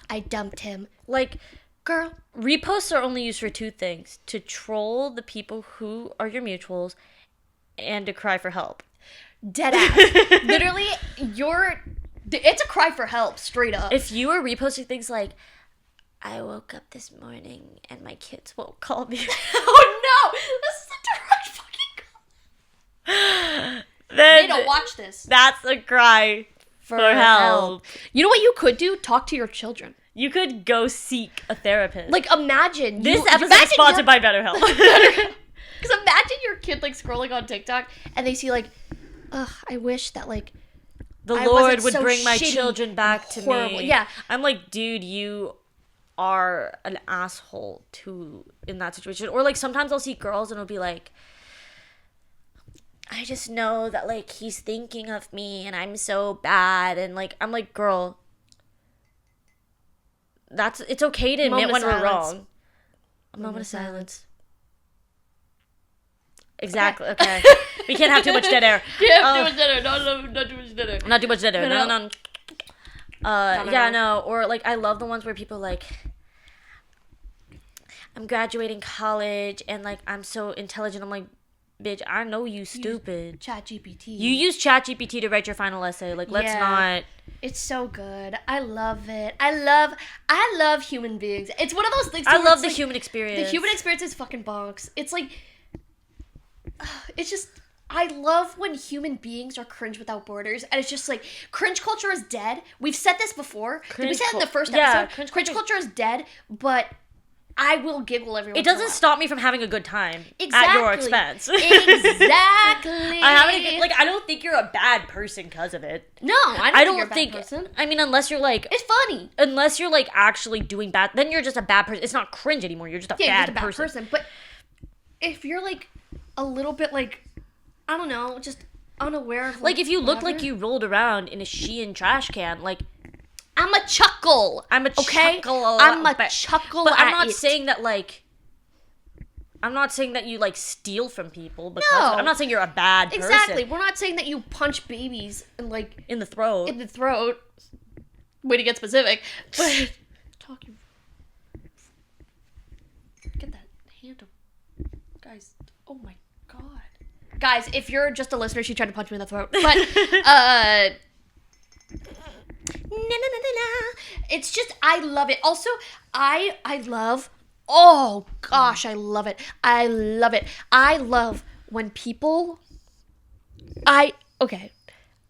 I dumped him. Like, girl, reposts are only used for two things: to troll the people who are your mutuals, and to cry for help. Dead ass. Literally, it's a cry for help, straight up. If you are reposting things like, I woke up this morning and my kids won't call me. Oh no! This is a direct fucking call. They don't watch this. That's a cry for help. You know what you could do? Talk to your children. You could go seek a therapist. Like, imagine. This episode is sponsored by BetterHelp. Because imagine your kid, like, scrolling on TikTok and they see, like, ugh, I wish that, like, the Lord would bring my children back to me. Yeah. I'm like, dude, you are an asshole in that situation. Or like sometimes I'll see girls and it'll be like, I just know that like he's thinking of me and I'm so bad, and like I'm like, girl, it's okay to admit when we're wrong. A moment of silence. Exactly. Okay. We can't have too much dead air. Not too much dead air. Not too much dead air. Not too much dead air. No. Yeah, no. Or like I love the ones where people like, I'm graduating college and like I'm so intelligent. I'm like, bitch, I know you stupid. ChatGPT. You use ChatGPT to write your final essay. Like, let's not. It's so good. I love it. I love human beings. It's one of those things. I love the human experience. The human experience is fucking bonks. It's like, it's just. I love when human beings are cringe without borders, and it's just like cringe culture is dead. We've said this before. Did we say it in the first episode? Cringe culture is dead, but I will giggle every once in a while. It doesn't stop me from having a good time at your expense. Exactly. I don't think you're a bad person because of it. No, I don't think you're a bad person. I mean, unless you're like... It's funny. Unless you're like actually doing bad, then you're just a bad person. It's not cringe anymore. You're just a bad person. But if you're like a little bit like, I don't know, just unaware of like if you look like you rolled around in a Shein trash can, like... I'm a chuckle. I'm a chuckle. But I'm not saying that like. I'm not saying that you like steal from people. Because I'm not saying you're a bad person. Exactly. We're not saying that you punch babies and like in the throat. Way to get specific. But talking. Get that hand up, guys. Oh my god. Guys, if you're just a listener, she tried to punch me in the throat. But it's just, I love it. Also, I love, oh gosh, I love it. I love when people, I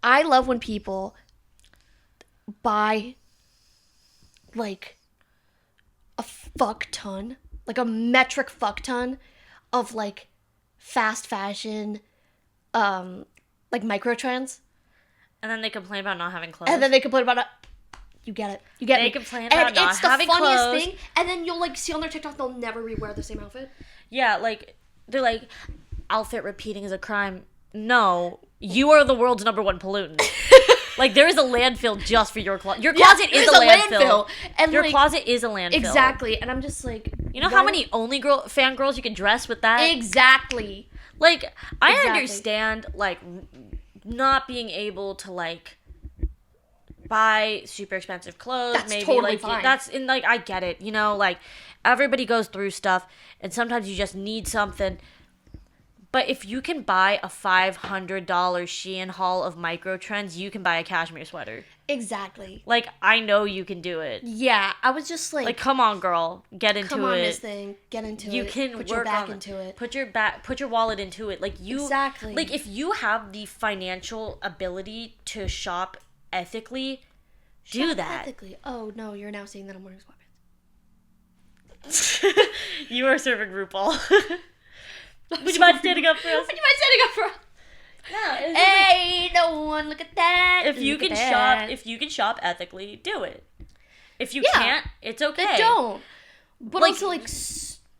love when people buy like a fuck ton, like a metric fuck ton of like fast fashion, like micro trends. And then they complain about not having clothes. And then they complain about it. You get it. You get it. They complain about not having clothes. And it's the funniest thing. And then you'll like see on their TikTok they'll never rewear the same outfit. Yeah, like they're like, outfit repeating is a crime. No, you are the world's #1 pollutant. Like there is a landfill just for your closet. Your closet is a landfill. And your closet is a landfill. Exactly. And I'm just like, you know how many fangirls you can dress with that? Exactly. Like I understand like not being able to like buy super expensive clothes. That's maybe totally like fine. that's in like I get it, you know, like everybody goes through stuff and sometimes you just need something. But if you can buy a $500 Shein haul of micro trends, you can buy a cashmere sweater. Exactly. Like I know you can do it. Yeah, I was just like come on girl, get into it. Come on Miss Thing, get into it. You can put work your back on into it. Put your wallet into it. Like you Exactly. Like if you have the financial ability to shop ethically, do that. Ethically. Oh no, you're now saying that I'm wearing sweatpants. You are serving RuPaul. Would you mind standing up for us? No. Hey, no one, look at that. If you can shop ethically, do it. If you can't, it's okay. Then don't. But like, also like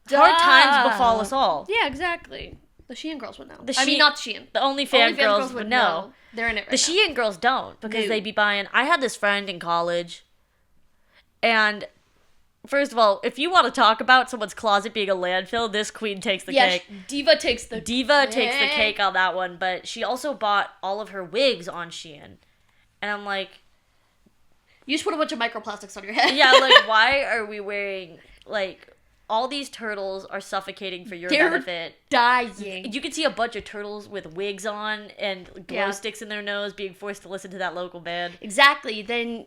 hard times befall us all. Yeah, exactly. The Shein girls would know. I mean, not Shein. The OnlyFans girls would know. They're in it right The Shein girls don't because they be buying. I had this friend in college, and first of all, if you want to talk about someone's closet being a landfill, this queen takes the cake. Diva takes the cake on that one, but she also bought all of her wigs on Shein. And I'm like... You just put a bunch of microplastics on your head. Yeah, like, why are we wearing, like... All these turtles are suffocating for your benefit. Dying. You can see a bunch of turtles with wigs on and glow sticks in their nose being forced to listen to that local band. Exactly. Then...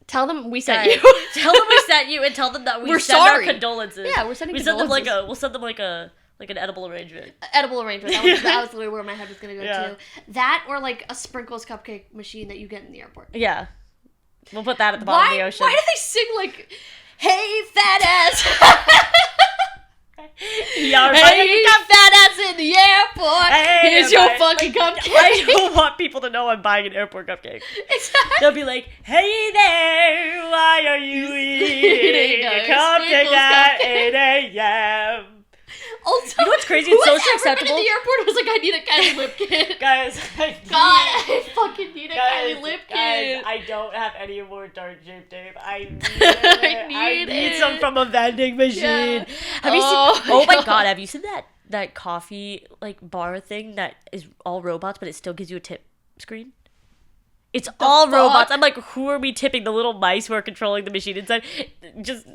Tell them we sent you. Tell them we sent you, and tell them that we're sorry. Our condolences. Yeah, we're sending condolences. We'll send them like an edible arrangement. Edible arrangement. That was literally where my head was gonna go to. That or like a sprinkles cupcake machine that you get in the airport. Yeah, we'll put that at the bottom of the ocean. Why do they sing like, "Hey fat ass"? Yeah, hey, you got fat ass in the airport. Hey, here's your fucking cupcake. I don't want people to know I'm buying an airport cupcake. Exactly. They'll be like, "Hey there, why are you eating a cupcake at 8 a.m.?" Also, you know what's crazy? It's socially acceptable. Been in the airport was like, "I need a Kylie lip kit." Guys, I fucking need a Kylie lip kit. Guys, I don't have any more dark shape tape. I need some from a vending machine. Yeah. Have you seen? Oh my god, have you seen that coffee like bar thing that is all robots, but it still gives you a tip screen? It's all robots. I'm like, who are we tipping? The little mice who are controlling the machine inside? Just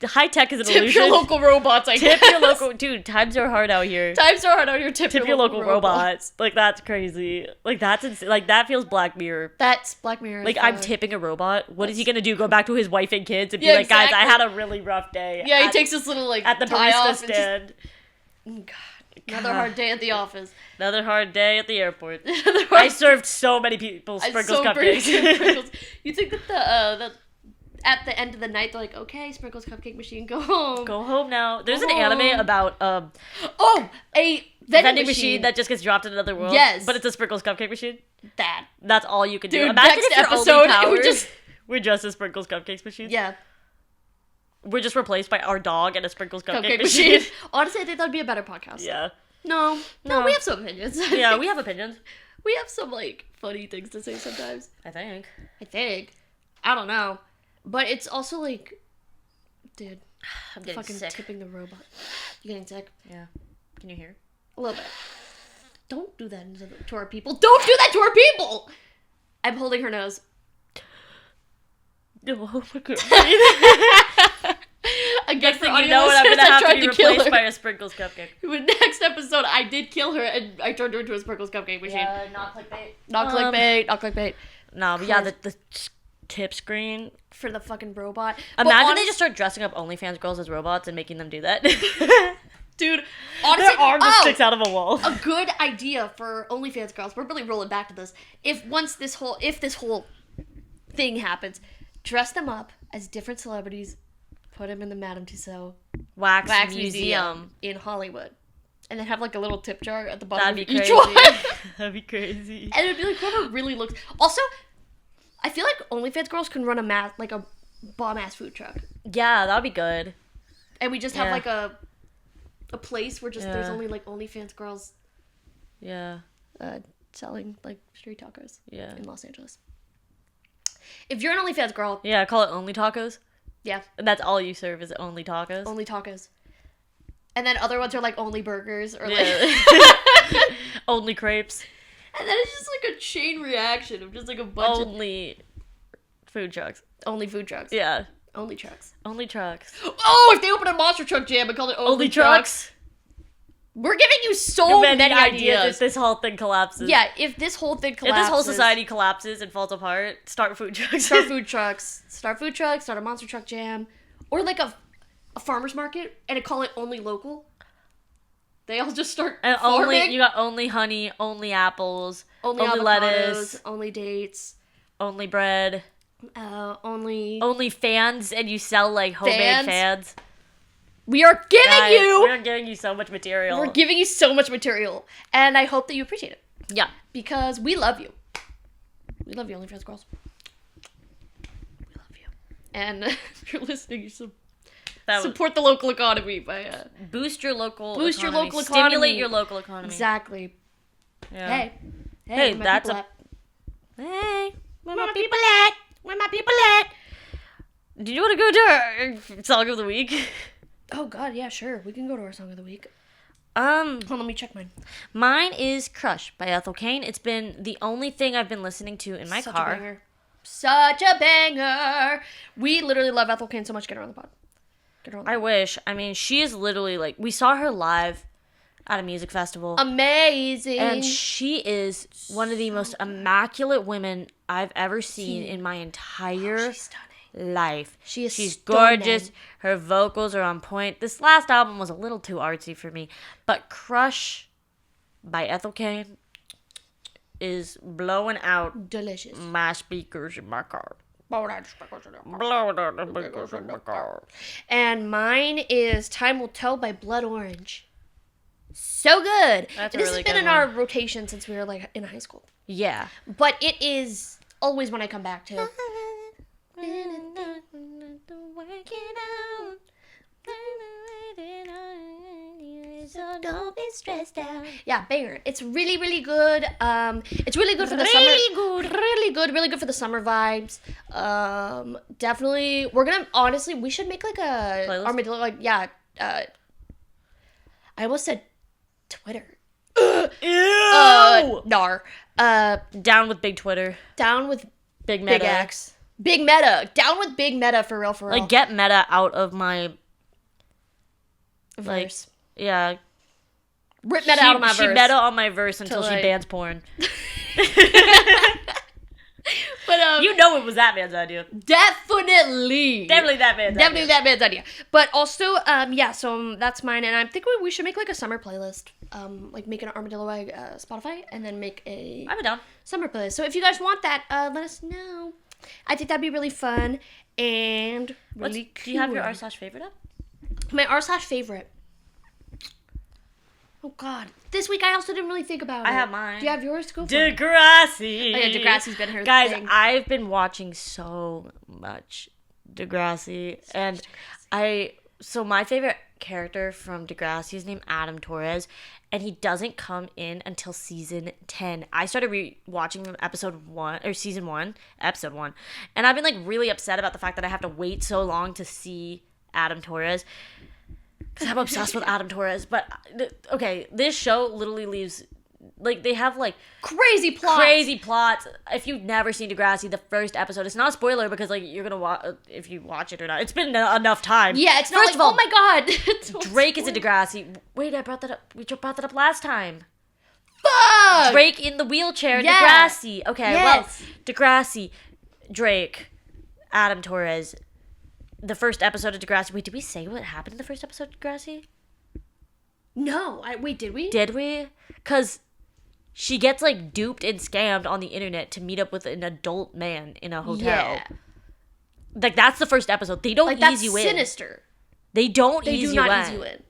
high tech is an Tip illusion. your local robots, I guess. Tip your local... Dude, times are hard out here. Times are hard out here. Tip your local robots. Like, that's crazy. Like, that's insane. Like, that feels Black Mirror. That's Black Mirror. Like, I'm tipping a robot. What is he gonna do? Go back to his wife and kids and be like, exactly. guys, I had a really rough day. Yeah, he takes this little, like, at the barista stand. God. Another hard day at the office. Another hard day at the airport. I served so many people Sprinkles cupcakes. You think that at the end of the night, they're like, okay, Sprinkles cupcake machine, go home. Go home now. There's an anime about a vending machine that just gets dropped in another world. Yes. But it's a Sprinkles cupcake machine. That's all you can do. Dude, Imagine next if your episode, only powers we're just a Sprinkles cupcakes machine. Yeah. We're just replaced by our dog and a Sprinkles cupcake machine. Honestly, I think that'd be a better podcast. Yeah. No, we have some opinions. Yeah, we have opinions. We have some, like, funny things to say sometimes. I think. I don't know. But it's also, like, dude, I'm getting fucking sick. tipping the robot. You getting sick? Yeah. Can you hear? A little bit. Don't do that to our people. Don't do that to our people! I'm holding her nose. Oh my god. Again, for you know what, I'm gonna have to be replaced by a Sprinkles cupcake. Next episode, I did kill her, and I turned her into a Sprinkles cupcake machine. Yeah, not clickbait. Not clickbait. No, but yeah, the tip screen for the fucking robot. Imagine they just start dressing up OnlyFans girls as robots and making them do that. Dude, honestly, their arm just sticks out of a wall. A good idea for OnlyFans girls. We're really rolling back to this. If this whole thing happens, dress them up as different celebrities, put them in the Madame Tussauds wax museum in Hollywood, and then have like a little tip jar at the bottom That'd of be each crazy. one. That'd be crazy. And it'd be like whoever really looks. Also, I feel like OnlyFans girls can run a bomb ass food truck. Yeah, that'd be good. And we just have like a place where there's only like OnlyFans girls. Yeah. Selling like street tacos. Yeah. In Los Angeles. If you're an OnlyFans girl. Yeah, call it Only Tacos. Yeah. And that's all you serve is Only Tacos. Only tacos. And then other ones are like Only Burgers or like Only Crepes. And then it's just like a chain reaction of just like a bunch Only food trucks. Only food trucks. Yeah. Only trucks. Only trucks. Oh, if they open a monster truck jam and call it Only Trucks. We're giving you so many ideas. If this whole thing collapses. Yeah, if this whole thing collapses. If this whole society collapses and falls apart, start food trucks. Start food trucks. Start a monster truck jam. Or like a farmer's market and call it Only Local. They all just start and farming. You got only honey, only apples, only lettuce, only dates, only bread, only fans, and you sell like homemade fans. We are giving you so much material. We're giving you so much material, and I hope that you appreciate it. Yeah, because we love you. We love you, OnlyFans girls. We love you. And if you're listening, you support the local economy by boost your local economy. Stimulate your local economy. Exactly. Yeah. Hey, that's Hey, where my people at? Where my people at? Do you want to go to our song of the week? Oh God, yeah, sure. We can go to our song of the week. Hold on, let me check mine. Mine is "Crush" by Ethel Cain. It's been the only thing I've been listening to in my car. Such a banger. We literally love Ethel Cain so much. Get her on the pod. I wish. I mean, she is literally like, we saw her live at a music festival. Amazing. And she is one of the most immaculate women I've ever seen in my entire life. She's gorgeous. Her vocals are on point. This last album was a little too artsy for me, but "Crush" by Ethel Cain is blowing out delicious my speakers in my car. And mine is "Time Will Tell" by Blood Orange. So good. This has been in our rotation since we were like in high school. Yeah. But it is always one I come back to. So don't be stressed out. Yeah, banger. It's really, really good. It's really good for the summer. Really good for the summer vibes. Definitely. Honestly, we should make like a playlist? Armadillo. I almost said Twitter. Ew. Nar. Down with big Twitter. Down with Big Meta. Big X. Big meta. Down with big meta for real, for real. Like, get meta out of my... Like, verse. Yeah. Rip meta out of my verse. She meta on my verse until she like... bans porn. But you know it was that man's idea. Definitely that man's idea. But also, so that's mine, and I'm thinking we should make like a summer playlist. Like make an Armadillo Spotify, and then make a I'm down summer playlist. So if you guys want that, let us know. I think that'd be really fun and really cool. Do you have your r/favorite up? My r/favorite. Oh God! This week I also didn't really think about it. I have mine. Do you have yours? Go for Degrassi. Oh yeah, Degrassi's been her Guys, thing. I've been watching so much Degrassi, and so my favorite character from Degrassi is named Adam Torres, and he doesn't come in until season 10. I started watching them season 1, episode 1, and I've been like really upset about the fact that I have to wait so long to see Adam Torres. Because I'm obsessed with Adam Torres. But, okay, this show literally leaves... Like, they have, like... Crazy plots. If you've never seen Degrassi, the first episode... It's not a spoiler because, like, you're gonna watch... If you watch it or not. It's been enough time. Yeah, it's not First like, of all, oh my God. Drake is in Degrassi. Wait, I brought that up. We brought that up last time. Fuck! Drake in the wheelchair. Yeah. Degrassi. Okay, yes. Well, Degrassi, Drake, Adam Torres... The first episode of Degrassi... Wait, did we say what happened in the first episode of Degrassi? No. Wait, did we? Did we? Because she gets, like, duped and scammed on the internet to meet up with an adult man in a hotel. Yeah. Like, that's the first episode. They don't ease you in. That's sinister. They don't They ease do you not in. ease you in.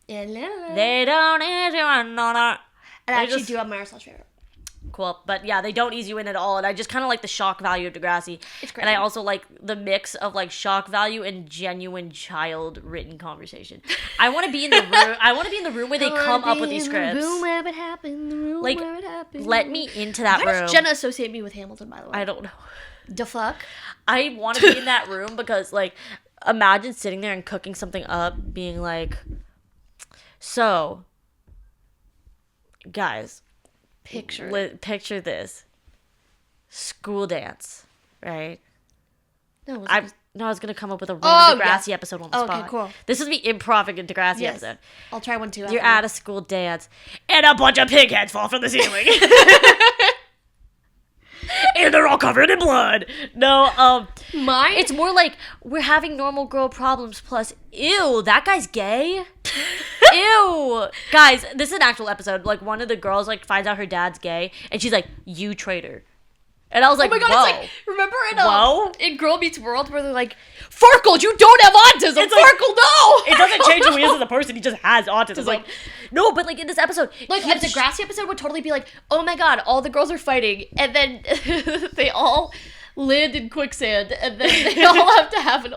They don't ease you in. No. And I actually do have my r/favorite. Cool. But yeah, they don't ease you in at all. And I just kind of like the shock value of Degrassi. It's great. And I also like the mix of like shock value and genuine child written conversation. I want to be in the room. I want to be in the room where they come up with these scripts. The room where it happened. The room Like, where it happened. let me into that room. Why does Jenna associate me with Hamilton, by the way? I don't know. The fuck? I want to be in that room because, like, imagine sitting there and cooking something up, being like, so, guys, picture this. School dance, right? No, I was going to come up with a random Degrassi episode on the spot. Okay, cool. This is me improv a Degrassi episode. I'll try one too. You're at a school dance, and a bunch of pig heads fall from the ceiling. And they're all covered in blood. No, Mine? It's more like we're having normal girl problems plus, ew, that guy's gay. Ew. Guys, this is an actual episode. Like, one of the girls, like, finds out her dad's gay, and she's like, you traitor. And I was like, oh my God, whoa. it's like, remember Whoa? in Girl Meets World where they're like, Farkle, you don't have autism. It's like, Farkle, no. It doesn't change who he is as a person. He just has autism. It's like, no, but like in this episode, like a Degrassi episode would totally be like, oh my God, all the girls are fighting, and then they all land in quicksand, and then they all have to have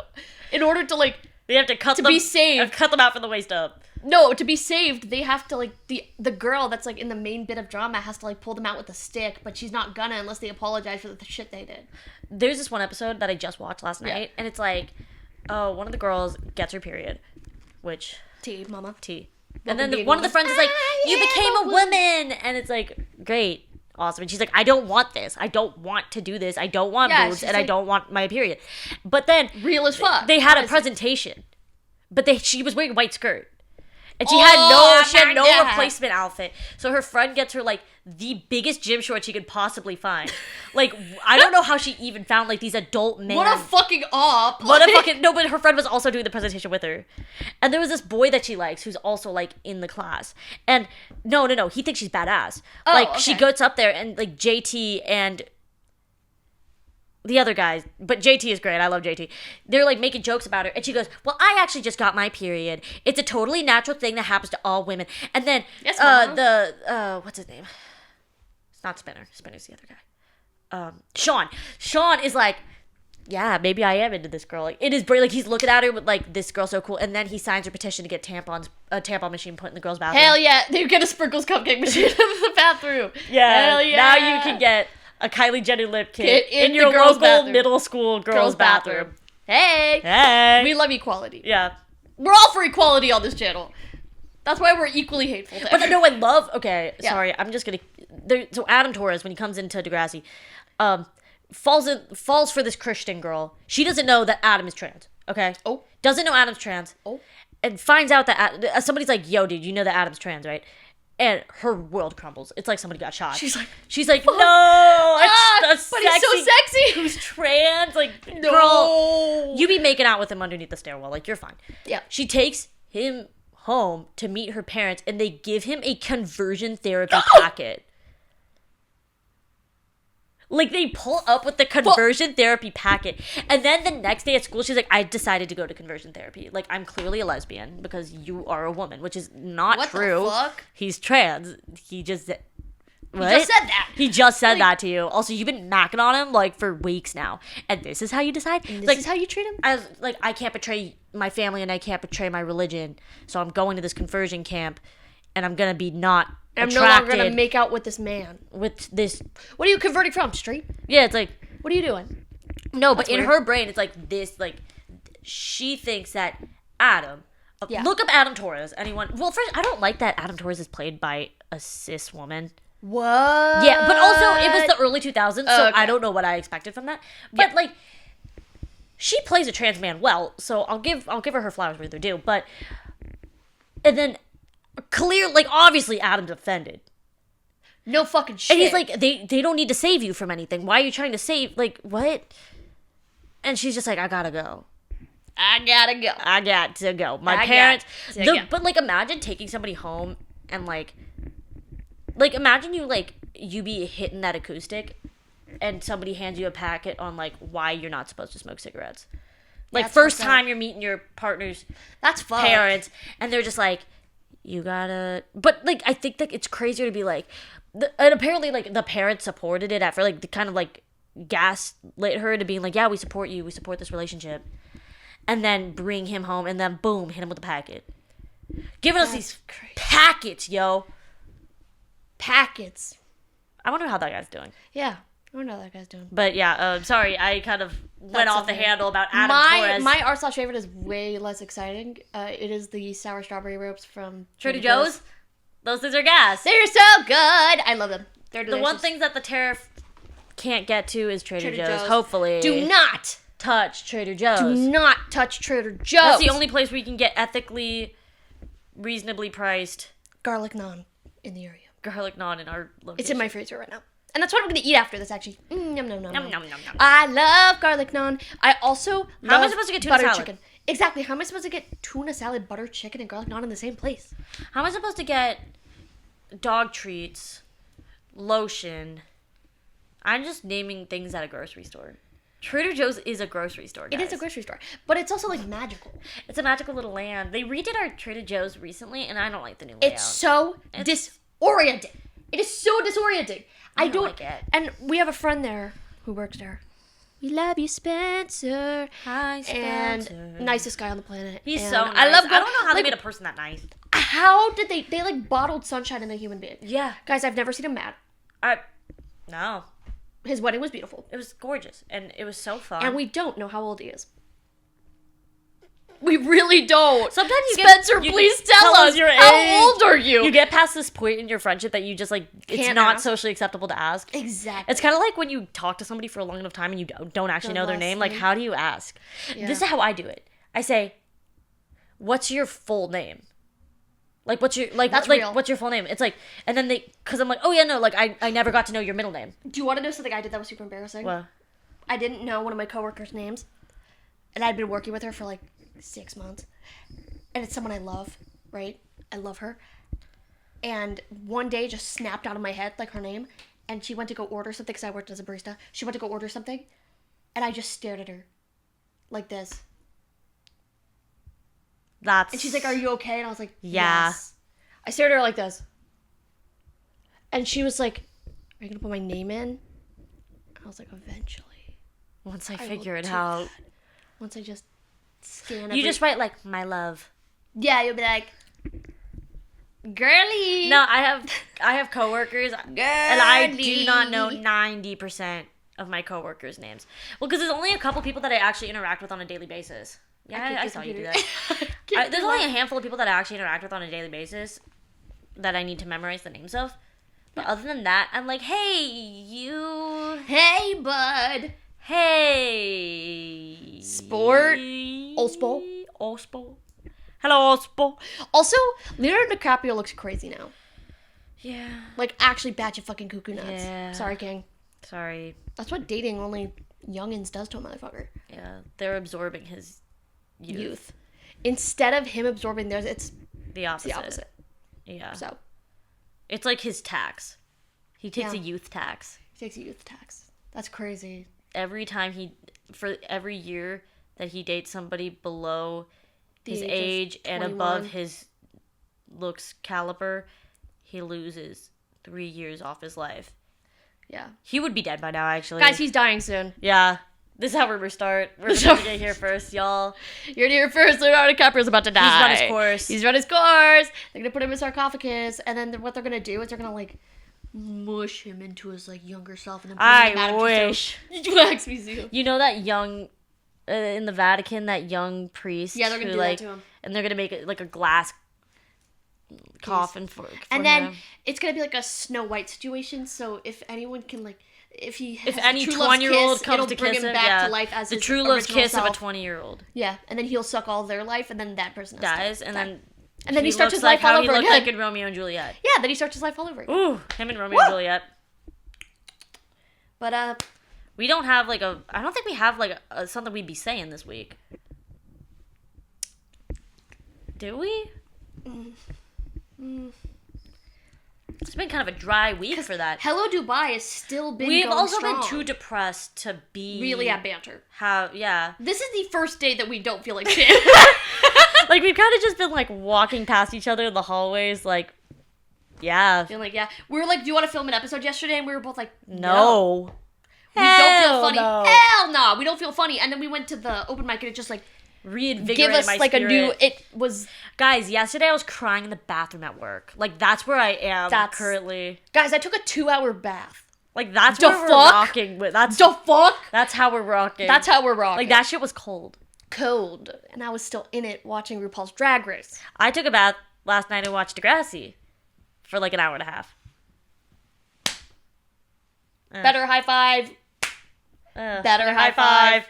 in order to like, they have to be saved, cut them out from the waist up. No, to be saved, they have to, like, the girl that's, like, in the main bit of drama has to, like, pull them out with a stick, but she's not gonna unless they apologize for the shit they did. There's this one episode that I just watched last night, and it's like, oh, one of the girls gets her period, which... T, mama. T. And then one of the friends is like, you became a woman! And it's like, great, awesome. And she's like, I don't want this. I don't want to do this. I don't want boobs, and like, I don't want my period. But then... Real as fuck. They had a presentation, but she was wearing a white skirt. And she had no replacement outfit. So her friend gets her, like, the biggest gym shorts she could possibly find. Like, I don't know how she even found, like, these adult men. What a fucking op. No, but her friend was also doing the presentation with her. And there was this boy that she likes who's also, like, in the class. And no, he thinks she's badass. Oh, like, okay. She goes up there and, like, JT and... the other guys, but JT is great. I love JT. They're like making jokes about her, and she goes, "Well, I actually just got my period. It's a totally natural thing that happens to all women." And then what's his name? It's not Spinner. Spinner's the other guy. Sean. Sean is like, yeah, maybe I am into this girl. Like, it is great. Like, he's looking at her with like, this girl's so cool, and then he signs her petition to get a tampon machine put in the girl's bathroom. Hell yeah, they get a Sprinkles cupcake machine in the bathroom. Yeah. Hell yeah. Now you can get a Kylie Jenner lip kit in your girls' local bathroom. middle school girls' bathroom. Hey! We love equality. Yeah. We're all for equality on this channel. That's why we're equally hateful to But everyone. no, I love... Okay, Yeah. sorry. I'm just gonna... So Adam Torres, when he comes into Degrassi, falls for this Christian girl. She doesn't know that Adam is trans. Okay. Oh. Doesn't know Adam's trans. Oh. And finds out that somebody's like, "Yo, dude, you know that Adam's trans, right?" And her world crumbles. It's like somebody got shot. She's like, "No, but he's so sexy. Who's trans? Like, no. Girl, you be making out with him underneath the stairwell. Like, you're fine." Yeah. She takes him home to meet her parents, and they give him a conversion therapy packet. Like, they pull up with the conversion therapy packet. And then the next day at school, she's like, "I decided to go to conversion therapy. Like, I'm clearly a lesbian because you are a woman," which is not true. What the fuck? He's trans. He just... What? He just said that. He just said that to you. Also, you've been macking on him, like, for weeks now. And this is how you decide? This is how you treat him? I can't betray my family and I can't betray my religion. So I'm going to this conversion camp and I'm going to be not I'm attracted. no longer going to make out with this man. With this... What are you converting from? Straight? Yeah, it's like... What are you doing? No, but in her brain, it's like this, like... She thinks that Adam... Yeah. Look up Adam Torres. Anyone... Well, first, I don't like that Adam Torres is played by a cis woman. What? Yeah, but also, it was the early 2000s, so I don't know what I expected from that. But, like... She plays a trans man well, so I'll give her flowers where they're due, but... And then... Clear, like, obviously Adam's offended. No fucking shit. And he's like, they don't need to save you from anything. Why are you trying to save, like, what? And she's just like, "I gotta go. I got to go. My parents, but, like, imagine taking somebody home and, like, imagine you be hitting that acoustic and somebody hands you a packet on, like, why you're not supposed to smoke cigarettes. Like, that's first time you're meeting your partner's parents, and they're just like, "You gotta..." But, like, I think that it's crazier to be like... And apparently, like, the parents supported it after, like, the kind of, like, gaslit her to being like, "Yeah, we support you. We support this relationship." And then bring him home, and then, boom, hit him with a packet. Giving us these packets, yo. Packets. I wonder how that guy's doing. Yeah. I wonder how that guy's doing. But, yeah, sorry, I kind of went off the handle about Adam Torres. My r/favorite is way less exciting. It is the sour strawberry ropes from Trader Joe's. Those things are gas. They're so good. I love them. They're delicious. The one thing that the tariff can't get to is Trader Joe's. Hopefully. Do not touch Trader Joe's. Do not touch Trader Joe's. That's the only place where you can get ethically, reasonably priced garlic naan in the area. Garlic naan in our location. It's in my freezer right now. And that's what I'm going to eat after this, actually. Yum, nom, nom, nom. I love garlic naan. I also love How am I supposed to get tuna salad? Chicken. Exactly. How am I supposed to get tuna salad, butter chicken, and garlic naan in the same place? How am I supposed to get dog treats, lotion? I'm just naming things at a grocery store. Trader Joe's is a grocery store, guys. It is a grocery store. But it's also, like, magical. It's a magical little land. They redid our Trader Joe's recently, and I don't like the new layout. It's so disorienting. It is so disorienting. I don't like it. And we have a friend there who works there. We love you, Spencer. Hi, Spencer. And nicest guy on the planet. He's so nice. I don't know how they made a person that nice. How did they like bottled sunshine in a human being? Yeah. Guys, I've never seen him mad. No. His wedding was beautiful. It was gorgeous. And it was so fun. And we don't know how old he is. We really don't. Sometimes Spencer, please tell us your age. How old are you? You get past this point in your friendship that you just like it's not socially acceptable to ask. Exactly. It's kind of like when you talk to somebody for a long enough time and you don't actually know their name. Like, how do you ask? Yeah. This is how I do it. I say, "What's your full name?" Like, what's your what's your full name? It's like, and then because I'm like, "Oh yeah, no, like I never got to know your middle name." Do you want to know something I did that was super embarrassing? What? I didn't know one of my coworkers' names, and I'd been working with her for like 6 months, and it's someone I love, right? I love her, and one day just snapped out of my head like her name, and she went to go order something because I worked as a barista. She went to go order something, and I just stared at her like this. And she's like, "Are you okay?" And I was like, "Yeah." Yes. I stared at her like this, and she was like, "Are you gonna put my name in?" And I was like, "Eventually, once I figure it out, once I just scan." You just write like "my love." Yeah, you'll be like, "Girly." No, I have coworkers, and I do not know 90% of my coworkers' names. Well, because there's only a couple people that I actually interact with on a daily basis. Yeah, I saw you do that. There's only a handful of people that I actually interact with on a daily basis that I need to memorize the names of. But other than that, I'm like, hey, you. Hey, bud. Hey. Sport. Ospo. Hello, Ospo. Also, Leonardo DiCaprio looks crazy now. Yeah. Like, actually batshit fucking cuckoo nuts. Yeah. Sorry, King. Sorry. That's what dating only youngins does to a motherfucker. Yeah, they're absorbing his youth. Instead of him absorbing theirs, it's the opposite. the opposite. Yeah. So. It's like his tax. He takes a youth tax. He takes a youth tax. That's crazy. Every year that he dates somebody below his age and above his looks caliber, he loses 3 years off his life. Yeah. He would be dead by now, actually. Guys, he's dying soon. Yeah. This is how rumors start. We're going to get here first, y'all. You're here first. Leonardo DiCaprio's about to die. He's run his course. He's run his course. They're going to put him in sarcophagus. And then what they're going to do is they're going to, like, mush him into his, like, younger self. And then put him in wish. Wax museum. You know that young... in the Vatican, that young priest. Yeah, they're going to do that to him. And they're going to make it, like, a glass coffin for and then him. It's going to be, like, a Snow White situation. So if anyone can, like... If any 20-year-old comes to bring kiss him, back to life as the his true love's kiss self. of a 20-year-old. Yeah, and then he'll suck all their life, and then that person dies, and then he starts his life all over again. He looks like in Romeo and Juliet. Yeah, then he starts his life all over again. Ooh, him and Romeo and Juliet. But we don't have like a. I don't think we have like something we'd be saying this week. Do we? It's been kind of a dry week for that. Hello Dubai has still been We've going also strong. been too depressed to be... really at banter. Yeah. This is the first day that we don't feel like shit. Like, we've kind of just been, like, walking past each other in the hallways, like, yeah. Feeling like, yeah. We were like, do you want to film an episode yesterday? And we were both like, no. We don't feel funny. No. Hell no. We don't feel funny. And then we went to the open mic and it just, like, reinvigorated give us, my like, spirit. a new... It was... Guys, yesterday I was crying in the bathroom at work. Like, that's where I am currently. Guys, I took a 2-hour bath. Like, that's where we're rocking with. That's the fuck? That's how we're rocking. That's how we're rocking. Like, that shit was cold. Cold. And I was still in it watching RuPaul's Drag Race. I took a bath last night and watched Degrassi for, like, an hour and a half. Better high five. Better high five.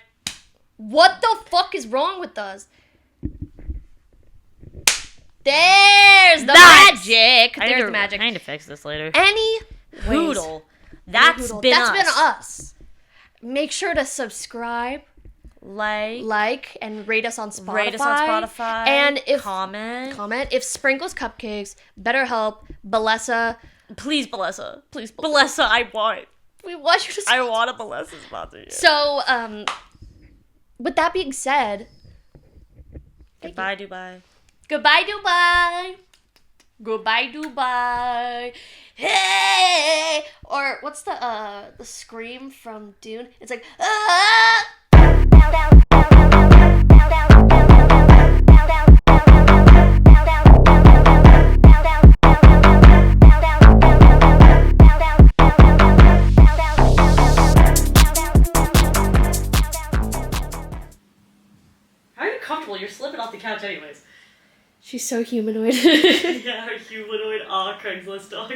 What the fuck is wrong with us? There's the magic. There's the magic. I need to fix this later. Any Hoodle. That's been us. Make sure to subscribe, like, and rate us on Spotify. And if comment if Sprinkles Cupcakes, BetterHelp, Balessa. Please, Balessa. Please, Balessa. I want it. We want you to. I want a Balessa sponsorship. So, with that being said, goodbye, Dubai. Goodbye, Dubai. Goodbye, Dubai. Hey! Or what's the scream from Dune? It's like, ah! How are you comfortable? You're slipping off the couch anyways. She's so humanoid. Yeah, her humanoid Craigslist dog.